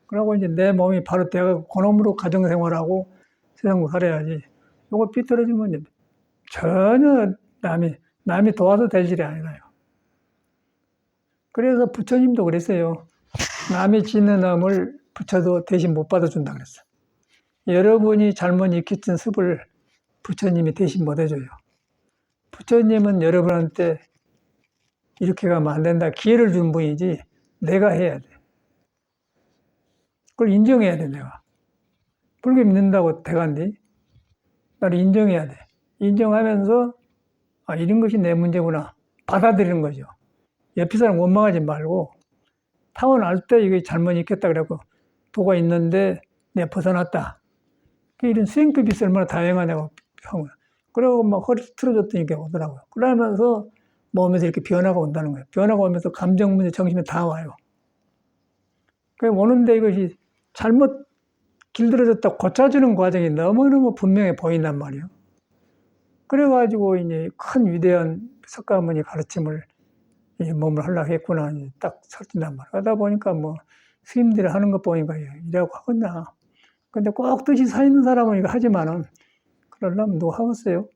[SPEAKER 1] 그러고 이제 내 몸이 바로 되어가고 그놈으로 가정생활하고 세상을 살아야지. 요거 삐뚤어지면 전혀 남이 도와서 될 일이 아니라요. 그래서 부처님도 그랬어요. 남이 짓는 암을 부처도 대신 못 받아준다 그랬어. 여러분이 잘못 익혔던 습을 부처님이 대신 못 해줘요. 부처님은 여러분한테 이렇게 가면 안 된다. 기회를 준 분이지 내가 해야 돼. 그걸 인정해야 돼 내가. 불교 믿는다고 대간디 나를 인정해야 돼. 인정하면서 아 이런 것이 내 문제구나. 받아들이는 거죠. 옆에 사람 원망하지 말고 타원할 때 이게 잘못 익혔다 그래갖고 도가 있는데 내가 벗어났다. 이런 수행법이 얼마나 다양하냐고 하고 그러고 막 허리 틀어줬더니 이게 오더라고요. 그러면서 몸에서 이렇게 변화가 온다는 거예요. 변화가 오면서 감정 문제, 정신이 다 와요. 그 오는데 이것이 잘못 길들어졌다 고쳐주는 과정이 너무너무 분명해 보인단 말이에요. 그래가지고 이제 큰 위대한 석가모니 가르침을 이 몸을 하려고 했구나 딱 설진단 말이에요. 그러다 보니까 뭐 스님들이 하는 것 보니까 이라고 하겠나. 근데 꼭 뜻이 사 있는 사람은 이거 하지만은 그러려면 누가 하겠어요?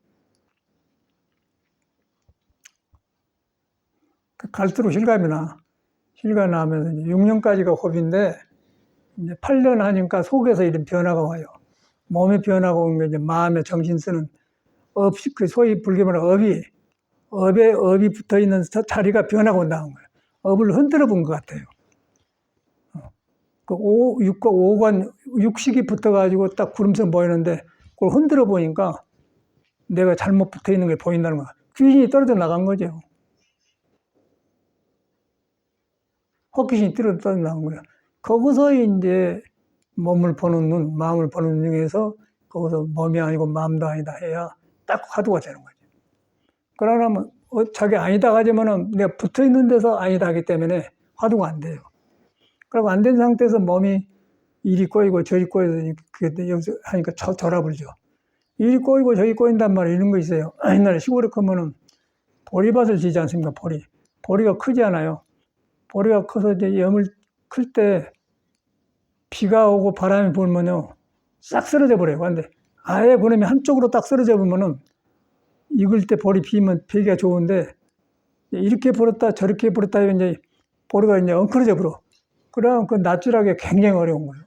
[SPEAKER 1] 갈수록 실감이 나면서 이제 6년까지가 호비인데 이제 8년 하니까 속에서 이런 변화가 와요. 몸의 변화가 온 게 이제 마음에 정신 쓰는 그 소위 불교 말하는 업이 붙어 있는 자리가 변화가 온다는 거예요. 업을 흔들어 본 것 같아요. 그 육식이 붙어가지고 딱 구름처럼 보이는데 그걸 흔들어 보니까 내가 잘못 붙어 있는 게 보인다는 거야. 귀신이 떨어져 나간 거죠. 호기심이 떨어져 나간 거야. 거기서 이제 몸을 보는 눈, 마음을 보는 눈에서 거기서 몸이 아니고 마음도 아니다 해야 딱 화두가 되는 거죠. 그러려면 자기 아니다 하지만은 내가 붙어 있는 데서 아니다 하기 때문에 화두가 안 돼요. 그리고 안 된 상태에서 몸이 이리 꼬이고 저리 꼬여서 그게 여기서 하니까 저라불죠. 이리 꼬이고 저리 꼬인단 말이에요. 이런 거 있어요. 옛날에 시골에 가면은 보리밭을 지지 않습니까? 보리가 크지 않아요. 보리가 커서 이제 염을 클 때 비가 오고 바람이 불면요 싹 쓰러져 버려요. 근데 아예 그놈이 한쪽으로 딱 쓰러져 보면은 익을 때 보리 피면 피기가 좋은데 이렇게 불었다 저렇게 불었다 이제 보리가 이제 엉클어져 버려. 그럼 그 낫줄하기 굉장히 어려운 거예요.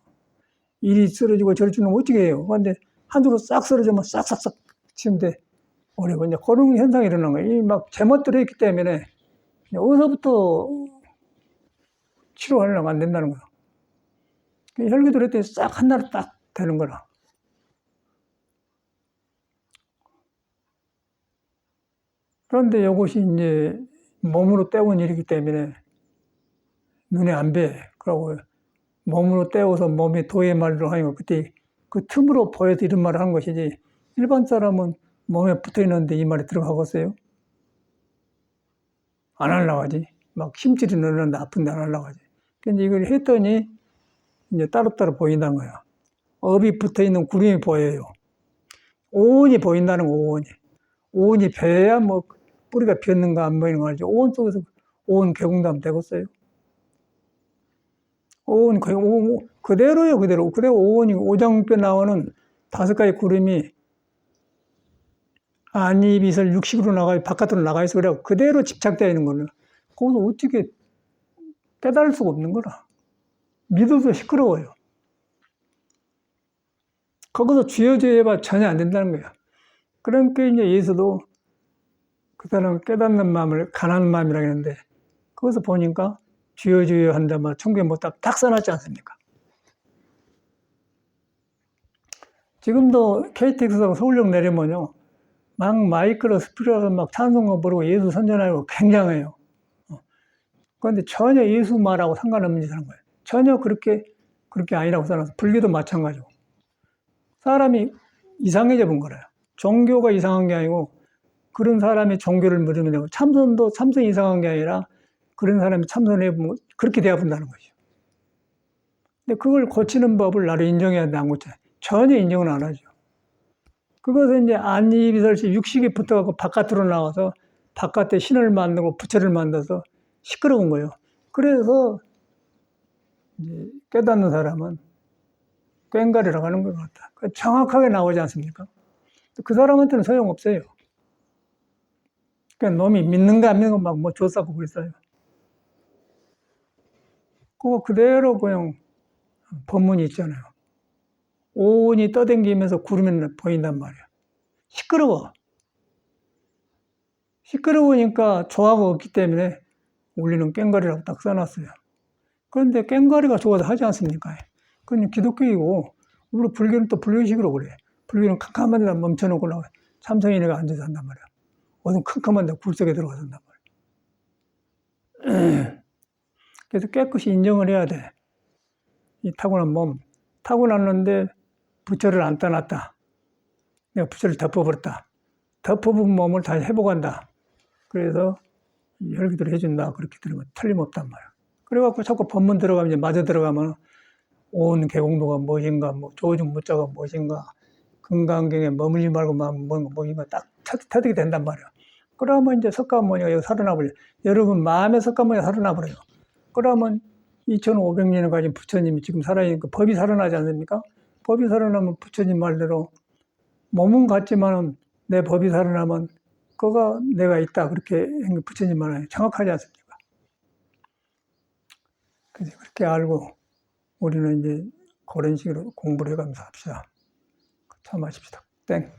[SPEAKER 1] 이리 쓰러지고 저리 주면 어떻게 해요? 근데 한쪽으로 싹 쓰러지면 싹싹싹 치는데 어려워. 이제 그런 현상이 일어나는 거예요. 이 막 제멋대로 했기 때문에 어디서부터 치료하려고 안 된다는 거예요. 혈기 들었더니 싹 한나로 딱 되는 거라. 그런데 이것이 이제 몸으로 때운 일이기 때문에 눈에 안 배. 그러고 몸으로 때워서 몸이 도의 말로 하는 거 그때 그 틈으로 보여서 이런 말을 하는 것이지 일반 사람은 몸에 붙어 있는데 이 말이 들어가겠어요? 안 하려고 하지. 막 힘줄이 늘어나는데 아픈데 안 하려고 하지. 근데 이걸 했더니 이제 따로따로 보인다는 거야. 업이 붙어 있는 구름이 보여요. 오온이 보인다는 거, 오온이. 오온이 배야 뭐 뿌리가 피었는가 안 보이는 거 알죠? 오온 속에서 오온 개공하면 되겠어요? 오온 거의 그대로요, 그대로. 그대로 오온이 오장육부에 나오는 5가지 구름이 안이 빛을 육식으로 나가 바깥으로 나가 있어 그래 그대로 집착되어 있는 거는 거기서 어떻게 깨달을 수가 없는 거라. 믿어도 시끄러워요. 거기서 쥐어줘야 전혀 안 된다는 거야. 그러니까 이제 예수도 그 사람 깨닫는 마음을 가난한 마음이라고 했는데 거기서 보니까 쥐어줘야 한다면 천국에 못 딱 써놨지 않습니까? 지금도 KTX에서 서울역 내리면요 막 마이크로 스피커로 막 찬송가 부르고 예수 선전하고 굉장해요. 그런데 전혀 예수 말하고 상관없는 짓을 하는 거예요. 전혀 그렇게 아니라고 써놔서 불교도 마찬가지고 사람이 이상해져 본 거래요. 종교가 이상한 게 아니고 그런 사람이 종교를 물으면 되고 참선이 이상한 게 아니라 그런 사람이 참선해 보면 그렇게 되어 본다는 거죠. 근데 그걸 고치는 법을 나를 인정해야 돼, 안 고쳐. 전혀 인정을 안 하죠. 그것은 이제 안이비설시 육식이 붙어갖고 바깥으로 나와서 바깥에 신을 만들고 부처를 만들어서 시끄러운 거예요. 그래서 이제 깨닫는 사람은 꽹과리라고 하는 것 같다. 정확하게 나오지 않습니까? 그 사람한테는 소용없어요. 그러니까 놈이 믿는가 안 믿는가 막 뭐 조사하고 그랬어요. 그거 그대로 그냥 법문이 있잖아요. 오온이 떠댕기면서 구름이 보인단 말이야. 시끄러워. 시끄러우니까 조화가 없기 때문에 우리는 꽹과리라고 딱 써놨어요. 그런데 꽹과리가 좋아서 하지 않습니까? 그건 기독교이고 우리 불교는 또 불교식으로 그래. 불교는 캄캄한 데다 멈춰놓고 참선인회가 앉아서 한단 말이야. 어떤 캄캄한 데 굴속에 들어가서 한단 말이야. 그래서 깨끗이 인정을 해야 돼. 이 타고난 몸. 타고났는데 부처를 안 떠났다. 내가 부처를 덮어버렸다. 덮어본 몸을 다시 회복한다. 그래서 혈기도를 해준다. 그렇게 들으면 틀림없단 말이야. 그래갖고 자꾸 법문 들어가면 이제 맞아 들어가면 온 개공도가 무엇인가, 뭐 조중무자가 무엇인가, 금강경에 머물지 말고 무엇인가 딱 터득이 된단 말이야. 그러면 이제 석가모니가 여기 살아나 버려요. 여러분 마음의 석가모니가 살아나 버려요. 그러면 2500년을 가진 부처님이 지금 살아있으니까 법이 살아나지 않습니까? 법이 살아나면 부처님 말대로 몸은 같지만은 내 법이 살아나면 그가 내가 있다. 그렇게 부처님 말은 정확하지 않습니까? 그래서 그렇게 알고 우리는 이제 그런 식으로 공부를 해가면서 합시다. 참하십시다. 땡.